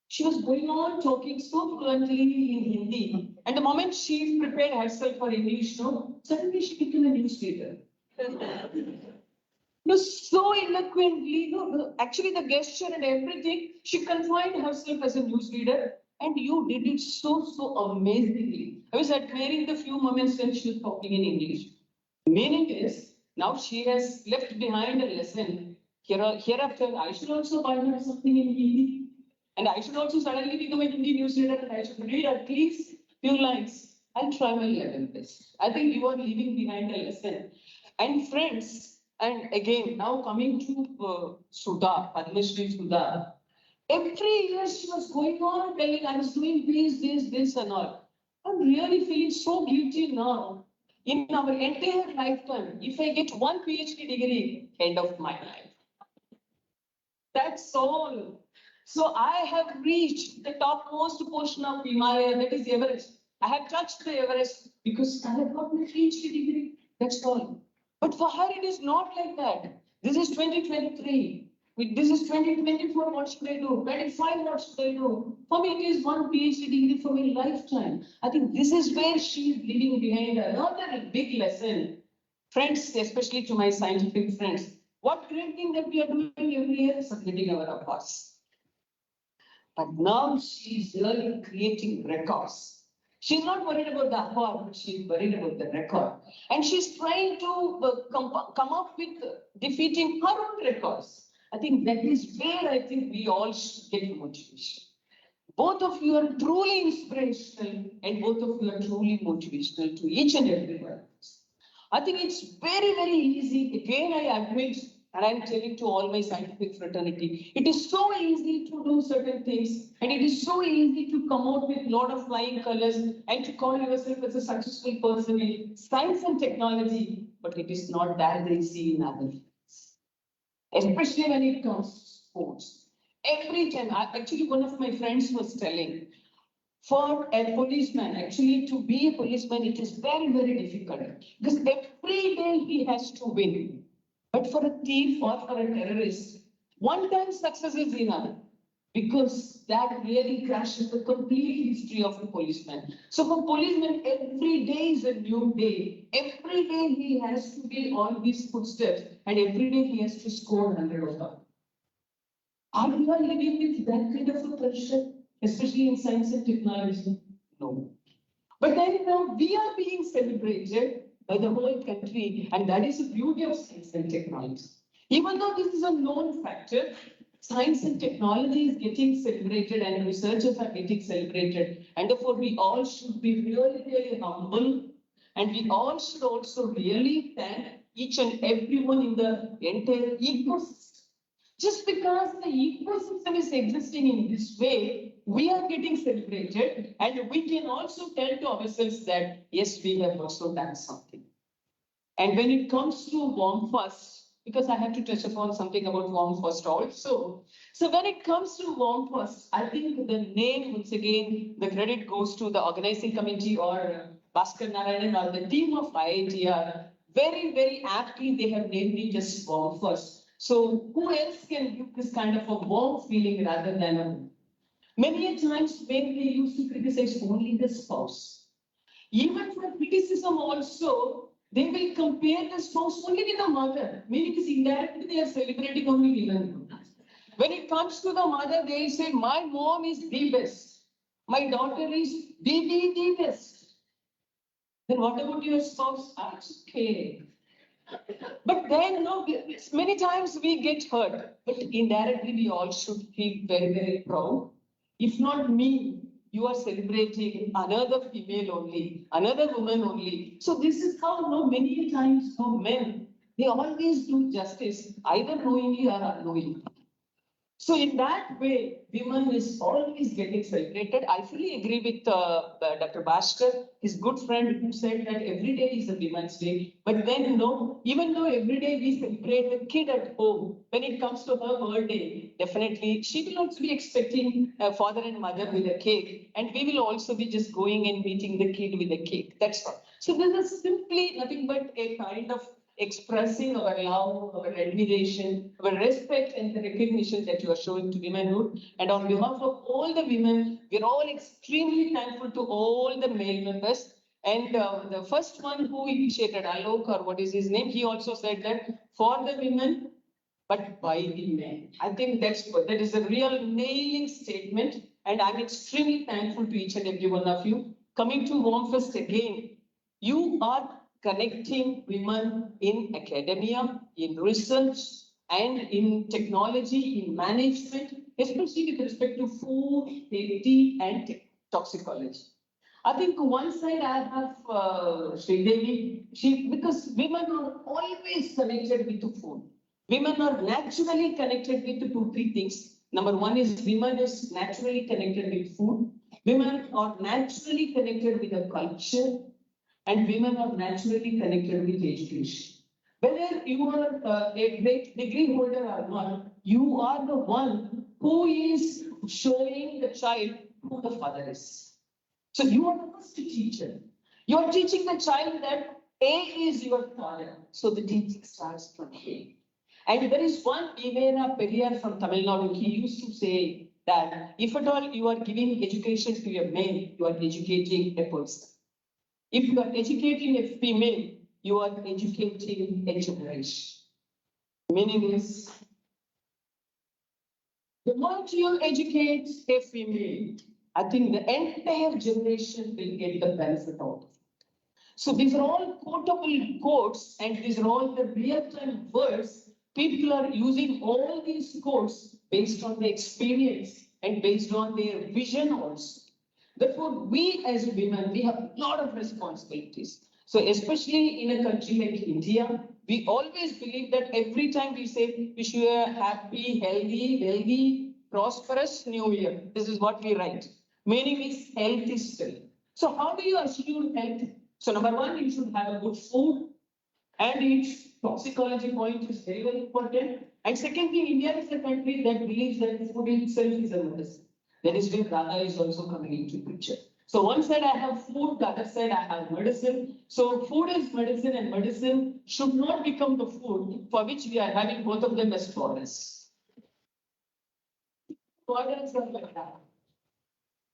She was going on talking so fluently in Hindi. And the moment she prepared herself for English, no, suddenly she became a news reader. No, so eloquently, no, actually the gesture and everything, she confined herself as a newsreader, and you did it so amazingly. I was admiring the few moments when she was talking in English. Meaning is, now she has left behind a lesson. Hereafter, I should also find her something in Hindi. And I should also suddenly become a Hindi news reader and I should read at least few lines. I'll try my level best. I think you are leaving behind a lesson. And friends, and again, now coming to Sudha, Padma Shri Sudha, every year she was going on telling I was doing this and all. I'm really feeling so guilty now. In our entire lifetime, if I get one PhD degree, end of my life. That's all. So I have reached the topmost portion of Himalaya, that is Everest. I have touched the Everest because I have got my PhD degree. That's all. But for her, it is not like that. This is 2023. This is 2024. What should I do? 25. What should I do? For me, it is one PhD degree for my lifetime. I think this is where she is leaving behind another big lesson. Friends, especially to my scientific friends, what great thing that we are doing every year is submitting our reports. But now she's really creating records. She's not worried about the award, but she's worried about the record. And she's trying to come up with defeating her own records. I think that is where I think we all should get motivation. Both of you are truly inspirational and both of you are truly motivational to each and every one of us. I think it's very, very easy. Again, I admit, and I'm telling to all my scientific fraternity, it is so easy to do certain things, and it is so easy to come out with a lot of flying colors and to call yourself as a successful person in science and technology, but it is not that easy in other fields. Especially when it comes to sports. Every time, actually one of my friends was telling, for a policeman, actually to be a policeman, it is very, very difficult because every day he has to win. But for a thief or for a terrorist, one time success is enough because that really crashes the complete history of a policeman. So for policeman, every day is a new day. Every day he has to build all these footsteps and every day he has to score 100 of them. Are we all living with that kind of a pressure, especially in science and technology? No. But then now we are being celebrated by the whole country, and that is the beauty of science and technology. Even though this is a known factor, science and technology is getting celebrated and researchers are getting celebrated, and therefore we all should be really, really humble, and we all should also really thank each and everyone in the entire ecosystem. Just because the ecosystem is existing in this way, we are getting celebrated, and we can also tell to ourselves that, yes, we have also done something. And when it comes to WARM-FoST, because I have to touch upon something about WARM-FoST also. So when it comes to WARM-FoST, I think the name, once again, the credit goes to the organizing committee or Bhaskar Narayanan or the team of IITR. Very, very aptly, they have named it as WARM-FoST. So who else can give this kind of a warm feeling rather than a... Many times when they used to criticize only the spouse. Even for criticism also, they will compare the spouse only with the mother. Meaning is indirectly they are celebrating only women. When it comes to the mother, they say, my mom is the best. My daughter is the best. Then what about your spouse? That's okay. But then, many times we get hurt, but indirectly we all should feel very, very proud. If not me, you are celebrating another female only, another woman only. So this is how many times men, they always do justice, either knowingly or unknowingly. So in that way, women is always getting celebrated. I fully agree with Dr. Bhaskar, his good friend, who said that every day is a Women's Day. But then, even though every day we celebrate the kid at home, when it comes to her birthday, definitely she will also be expecting a father and mother with a cake. And we will also be just going and meeting the kid with a cake. That's all. So this is simply nothing but a kind of expressing our love, our admiration, our respect and the recognition that you are showing to womanhood. And on behalf of all the women, we're all extremely thankful to all the male members. And the first one who initiated, Alok, or what is his name, he also said that for the women, but by the men. I think that is a real nailing statement. And I'm extremely thankful to each and every one of you. Coming to WARM-FoST again, you are connecting women in academia, in research, and in technology, in management. especially with respect to food, safety, and toxicology. I think one side I have Sridevi, because women are always connected with the food. Women are naturally connected with two, three things. Number one is women is naturally connected with food. Women are naturally connected with the culture, and women are naturally connected with education. Whether you are a great degree holder or not, you are the one who is showing the child who the father is. So you are the first teacher. You are teaching the child that A is your father. So the teaching starts from A. And there is one Ivera Periyar from Tamil Nadu. He used to say that if at all you are giving education to a man, you are educating a person. If you are educating a female, you are educating a generation. Meaning is, the moment you educate a female, I think the entire generation will get the benefit out of it. So these are all quotable quotes, and these are all the real-time words. People are using all these quotes based on their experience and based on their vision also. Therefore, we as women, we have a lot of responsibilities. So especially in a country like India, we always believe that every time we say, wish you a happy, healthy, prosperous new year. This is what we write. Meaning is health is still. So how do you assure health? So number one, you should have a good food, and its toxicology point is very, very important. And second thing, India is a country that believes that food itself is a medicine. That is where Radha is also coming into picture. So one side I have food, the other side I have medicine. So food is medicine, and medicine should not become the food for which we are having both of them as tolerance. Tolerance are like that.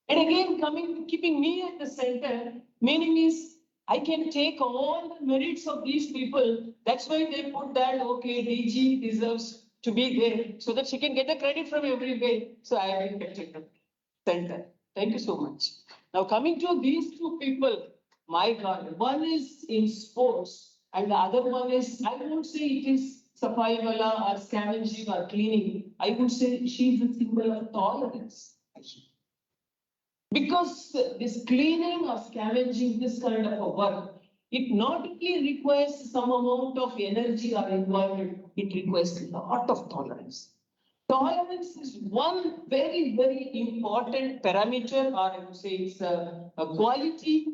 And again, keeping me at the center, meaning is I can take all the merits of these people. That's why they put that, okay, DG deserves to be there so that she can get the credit from everywhere. So I have been kept at the center. Thank you so much. Now coming to these two people, my God, one is in sports and the other one is, I won't say it is Safai Wala or scavenging or cleaning. I would say she's a symbol of tolerance. Because this cleaning or scavenging, this kind of a work, it not only requires some amount of energy or involvement, it requires a lot of tolerance. Tolerance is one very, very important parameter, or I would say it's a quality.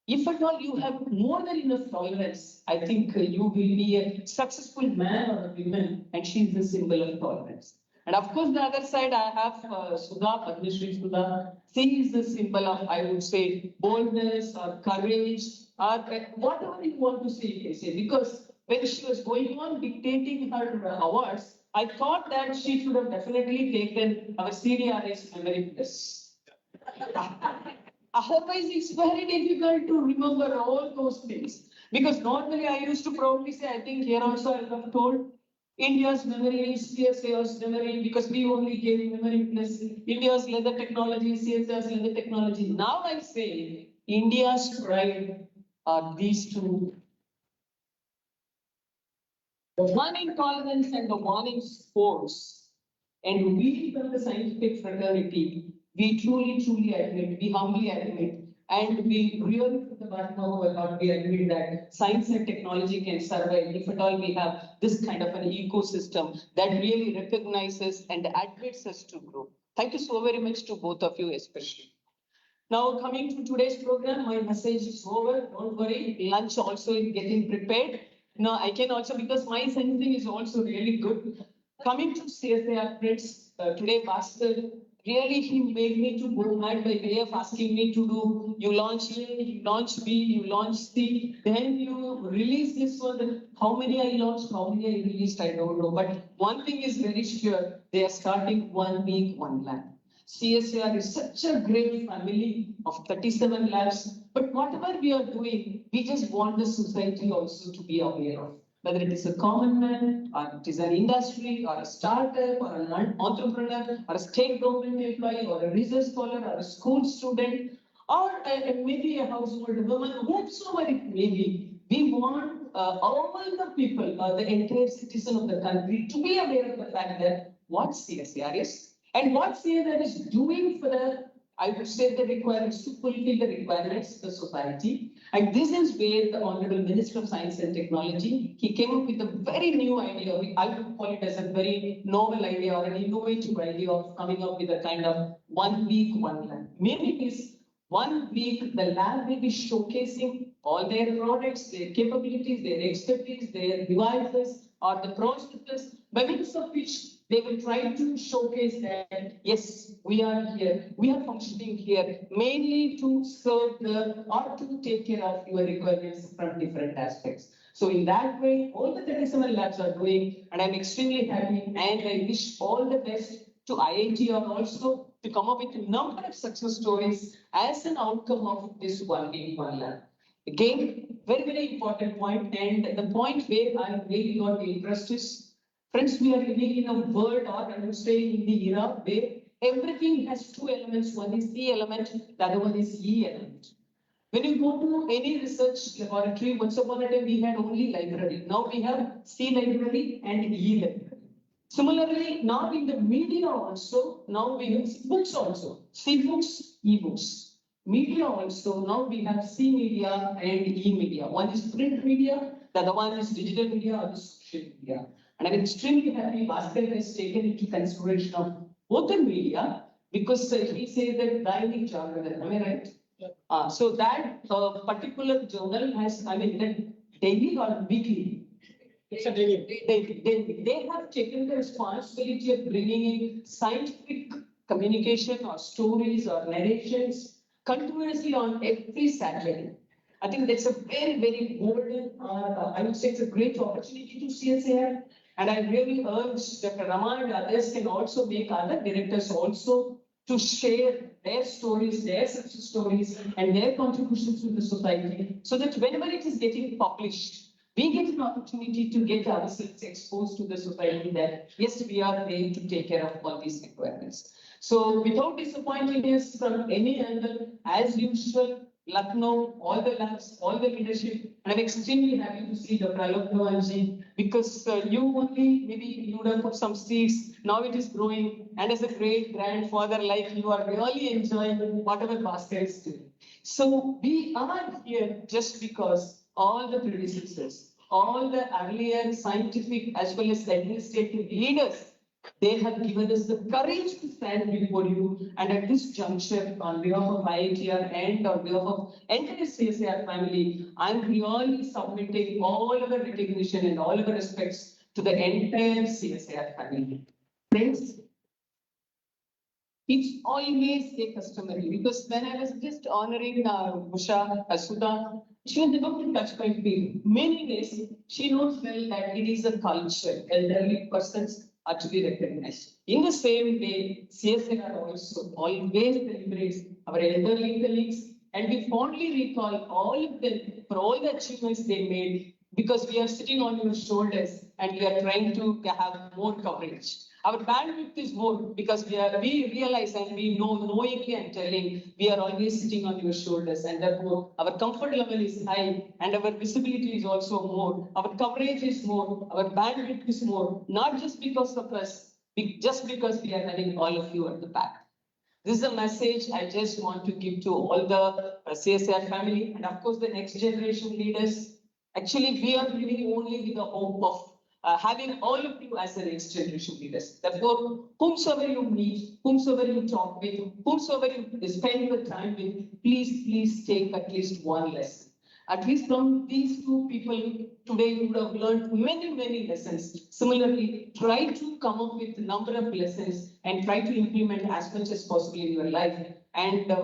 If at all you have more than enough tolerance, I think you will be a successful man or a woman, and she's the symbol of tolerance. And of course, the other side, I have Sudha, Padmashri Sudha. She is the symbol of, I would say, boldness or courage, or whatever you want to say, because when she was going on dictating her awards, I thought that she should have definitely taken our CDRS memory plus. Otherwise, it's very difficult to remember all those things. Because normally I used to proudly say, I think here also I have told, India's memory is CSIR's memory, because we only gave memory plus India's leather technology, CSIR's leather technology. Now I say India's pride are these two. The one in tolerance and the one in sports. And we from the scientific fraternity, we truly admit, we humbly admit, and we really put the button over our heart, we admit that science and technology can survive if at all we have this kind of an ecosystem that really recognizes and admits us to grow. Thank you so very much to both of you especially. Now coming to today's program, my message is over. Don't worry, lunch also is getting prepared. Now I can also, because my sensing is also really good. Coming to CSIR friends, today Pastor, really he made me to go mad by way of asking me to do, you launch A, you launch B, you launch C, then you release this one. How many I launched, how many I released, I don't know. But one thing is very sure, they are starting 1 week, 1 lab. CSIR is such a great family of 37 labs, but whatever we are doing, we just want the society also to be aware of. Whether it is a common man, or it is an industry, or a startup, or an entrepreneur, or a state government employee, or a research scholar, or a school student, or maybe a household woman, whomsoever it may be, we want all the people, the entire citizen of the country to be aware of the fact that what CSIR is, And what CSIR is doing for the, I would say, the requirements to fulfill the requirements of the society. And this is where the Honorable Minister of Science and Technology, he came up with a very new idea. I would call it as a very novel idea or an innovative idea of coming up with a kind of 1 week, 1 lab. Meaning is 1 week, the lab will be showcasing all their products, their capabilities, their expertise, their devices, or the processes, by means of which they will try to showcase that, yes, we are here, we are functioning here, mainly to serve the, or to take care of your requirements from different aspects. So in that way, all the 37 labs are doing, and I'm extremely happy, and I wish all the best to IITR also to come up with a number of success stories as an outcome of this 1 week, 1 lab. Again, very, very important point, and the point where I really got interest is, friends, we are living in a world, or I would say in the era where everything has 2 elements. One is C element, the other one is E element. When you go to any research laboratory, once upon a time we had only library. Now we have C library and E library. Similarly, now in the media also, now we have books also. C books, E books. Media also, now we have C media and E media. One is print media, the other one is digital media or the social media. And I'm extremely happy Bhaskar has taken into consideration of both the media, because he says that dynamic journal, am I right? Yeah. So that particular journal has, I mean, that daily or weekly? It's a daily. They have taken the responsibility of bringing in scientific communication or stories or narrations continuously on every Saturday. I think that's a very, very golden, I would say it's a great opportunity to CSIR. And I really urge Dr. Rama and others can also make other directors also to share their stories, their success stories, and their contributions to the society, so that whenever it is getting published, we get an opportunity to get ourselves exposed to the society that, yes, we are there to take care of all these requirements. So without disappointing us from any angle, as usual, Lucknow, all the labs, all the leadership, and I'm extremely happy to see Dr. Alok, because you only, maybe you would have put some seeds, now it is growing, and as a great grandfather like you are really enjoying whatever Bhaskar is doing. So we are here just because all the predecessors, all the earlier scientific as well as administrative leaders, they have given us the courage to stand before you. And at this juncture, on behalf of IITR and on behalf of entire CSIR family, I'm really submitting all of our recognition and all of our respects to the entire CSIR family. Friends, it's always a customary, because when I was just honoring Usha Asuda, she was about to touch my feet. Many days, she knows well that it is a culture, elderly persons are to be recognized. In the same way, CSIR also always celebrates our elderly colleagues, and we fondly recall all of them for all the achievements they made, because we are sitting on your shoulders and we are trying to have more coverage. Our bandwidth is more because we realize and we know knowingly and telling we are always sitting on your shoulders, and therefore our comfort level is high and our visibility is also more. Our coverage is more, our bandwidth is more, not just because of us, just because we are having all of you at the back. This is a message I just want to give to all the CSIR family, and of course the next generation leaders. Actually, we are living only with the hope of having all of you as the next generation leaders. Therefore, whomsoever you meet, whomsoever you talk with, whomsoever you spend your time with, please take at least one lesson. At least from these two people today, you would have learned many lessons. Similarly, try to come up with a number of lessons and try to implement as much as possible in your life. And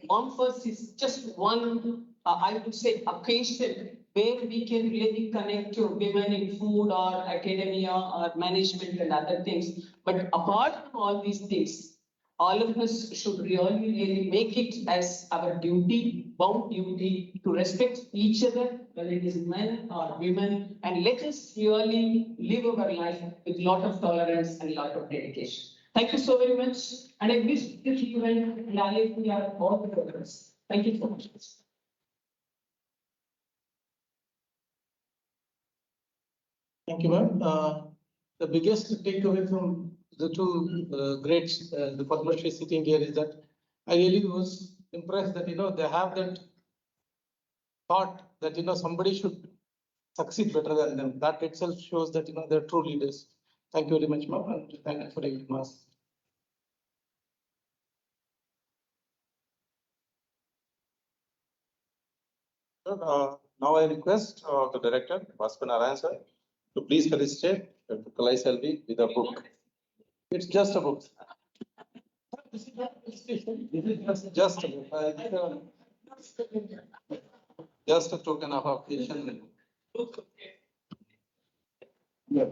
WARM-FoST is just one, I would say, occasion where we can really connect to women in food or academia or management and other things. But apart from all these things, all of us should really make it as our duty, bound duty, to respect each other, whether it is men or women, and let us really live our life with a lot of tolerance and a lot of dedication. Thank you so very much. And I wish this event and IITR all the progress. Thank you so much. Thank you, ma'am. The biggest takeaway from the two greats, the Padma Shri sitting here, is that I really was impressed that, they have that thought that, somebody should succeed better than them. That itself shows that, they're true leaders. Thank you very much, ma'am, and thank you for having us. Now I request the director, Bhaskar Narayan sir, to please felicitate Dr. Kalai Selvi with a book. It's just a book. Just a book. Just a token of appreciation. Yeah.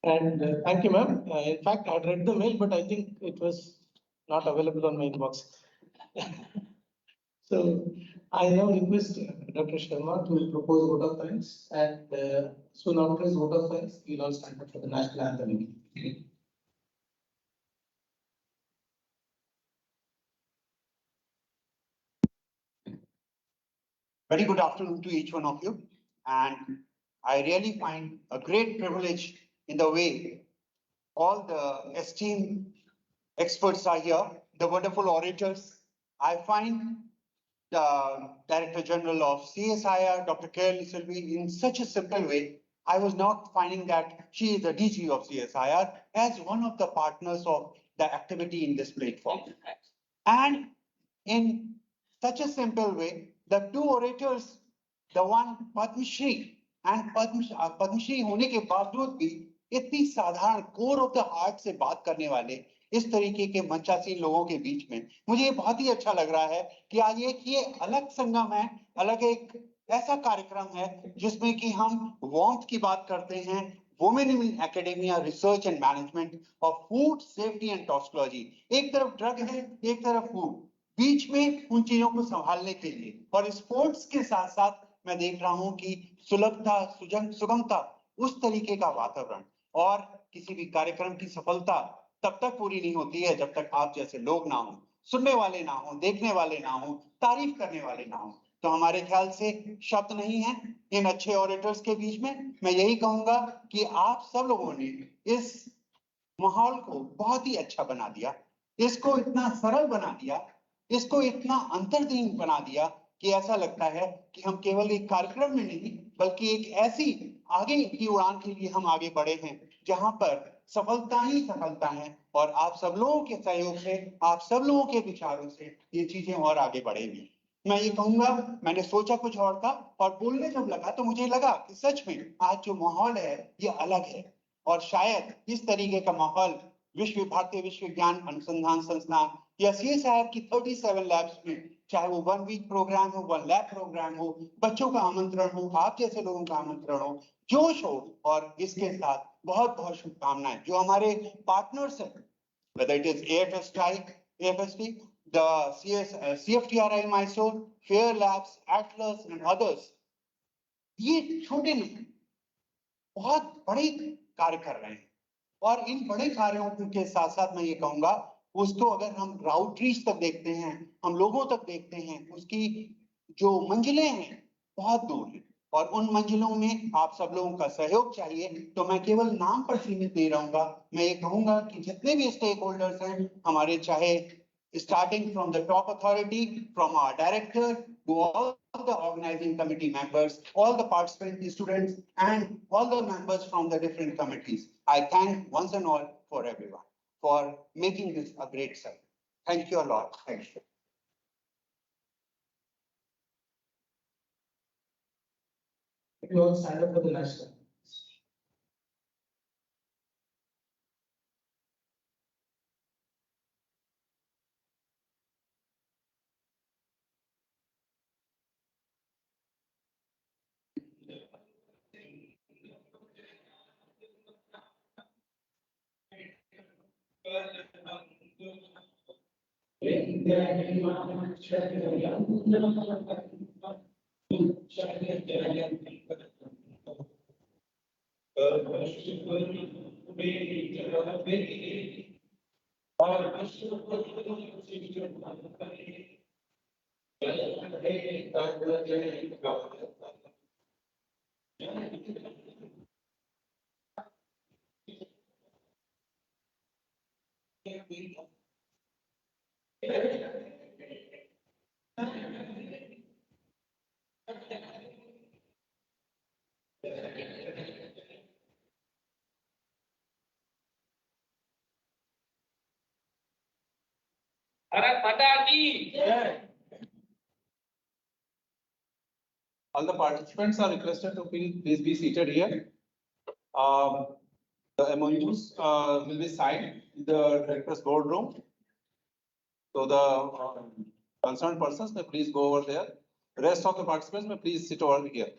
And thank you, ma'am. In fact, I had read the mail, but I think it was not available on my inbox. So I now request Dr. Sharma to propose vote of thanks, and soon after his vote of thanks, we'll all stand up for the national anthem. Very good afternoon to each one of you. And I really find a great privilege in the way all the esteemed experts are here, the wonderful orators. I find the Director General of CSIR, Dr. Kalai Selvi, in such a simple way. I was not finding that she is the DG of CSIR as one of the partners of the activity in this platform. And in such a simple way, the two orators, the one Padma Shri and Padma Shri होने के बावजूद भी इतनी साधारण core of the heart से बात करने वाले इस तरीके के मंचासीन लोगों के बीच में मुझे ये बहुत ही अच्छा लग रहा है कि आज एक ये अलग संगम है, अलग एक ऐसा कार्यक्रम है जिसमें कि हम वार्मथ की बात करते हैं, women in academia research and management of food safety and toxicology. एक तरफ ड्रग है, एक तरफ फूड, बीच में उन चीजों को संभालने के लिए और स्पोर्ट्स के साथ साथ मैं देख रहा हूं कि सुलभता, सुगमता, उस तरीके का वातावरण. और किसी भी कार्यक्रम की सफलता तब तक पूरी नहीं होती है जब तक आप जैसे लोग ना हो, सुनने वाले ना हो, देखने वाले ना हो, तारीफ करने वाले ना हो. तो हमारे ख्याल से शब्द नहीं है इन अच्छे ऑडिटर्स के बीच में. मैं यही कहूंगा कि आप सब लोगों ने इस माहौल को बहुत ही अच्छा बना दिया, इसको इतना सरल बना दिया, इसको इतना अंतर्दृष्टि बना दिया कि ऐसा लगता है कि हम केवल एक कार्यक्रम में नहीं बल्कि एक ऐसी आगे की उड़ान के लिए हम आगे बढ़े हैं जहां पर सफलता ही सफलता है. और आप सब लोगों के सहयोग से, आप सब लोगों के विचारों से ये चीजें और आगे बढ़ेंगी. मैं ये कहूंगा, मैंने सोचा कुछ और था और बोलने जब लगा तो मुझे लगा कि सच में आज जो माहौल है ये अलग है और शायद इस तरीके का माहौल भारतीय विश्वविज्ञान अनुसंधान संस्थान या CSIR की 37 लैब्स में, चाहे वो 1 वीक प्रोग्राम हो, 1 लैब प्रोग्राम हो, बच्चों का आमंत्रण हो, आप जैसे लोगों का आमंत्रण हो, जोश हो. और इसके साथ बहुत बहुत शुभकामनाएं जो हमारे पार्टनर्स हैं, whether it is AFSTI, the CFTRI Mysore, Fair Labs, Atlas and others. ये छोटे नहीं, बहुत बड़े कार्य कर रहे हैं और इन बड़े कार्यों के साथ साथ मैं ये कहूंगा उसको अगर हम आउटरीच तक देखते हैं, हम लोगों तक देखते हैं, उसकी जो मंजिलें हैं बहुत दूर हैं और उन मंजिलों में आप सब लोगों का सहयोग चाहिए. तो मैं केवल नाम पर सीमित नहीं रहूंगा, मैं ये कहूंगा कि जितने भी स्टेक होल्डर्स हैं हमारे, चाहे starting from the top authority, from our director to all the organizing committee members, all the participant students and all the members from the different committees. I thank once and all for everyone for making this a great site. Thank you a lot. Thank you. We all stand up for the national. All the participants are requested to please be seated here. The MOUs will be signed in the director's boardroom. So the concerned persons may please go over there. Rest of the participants may please sit over here.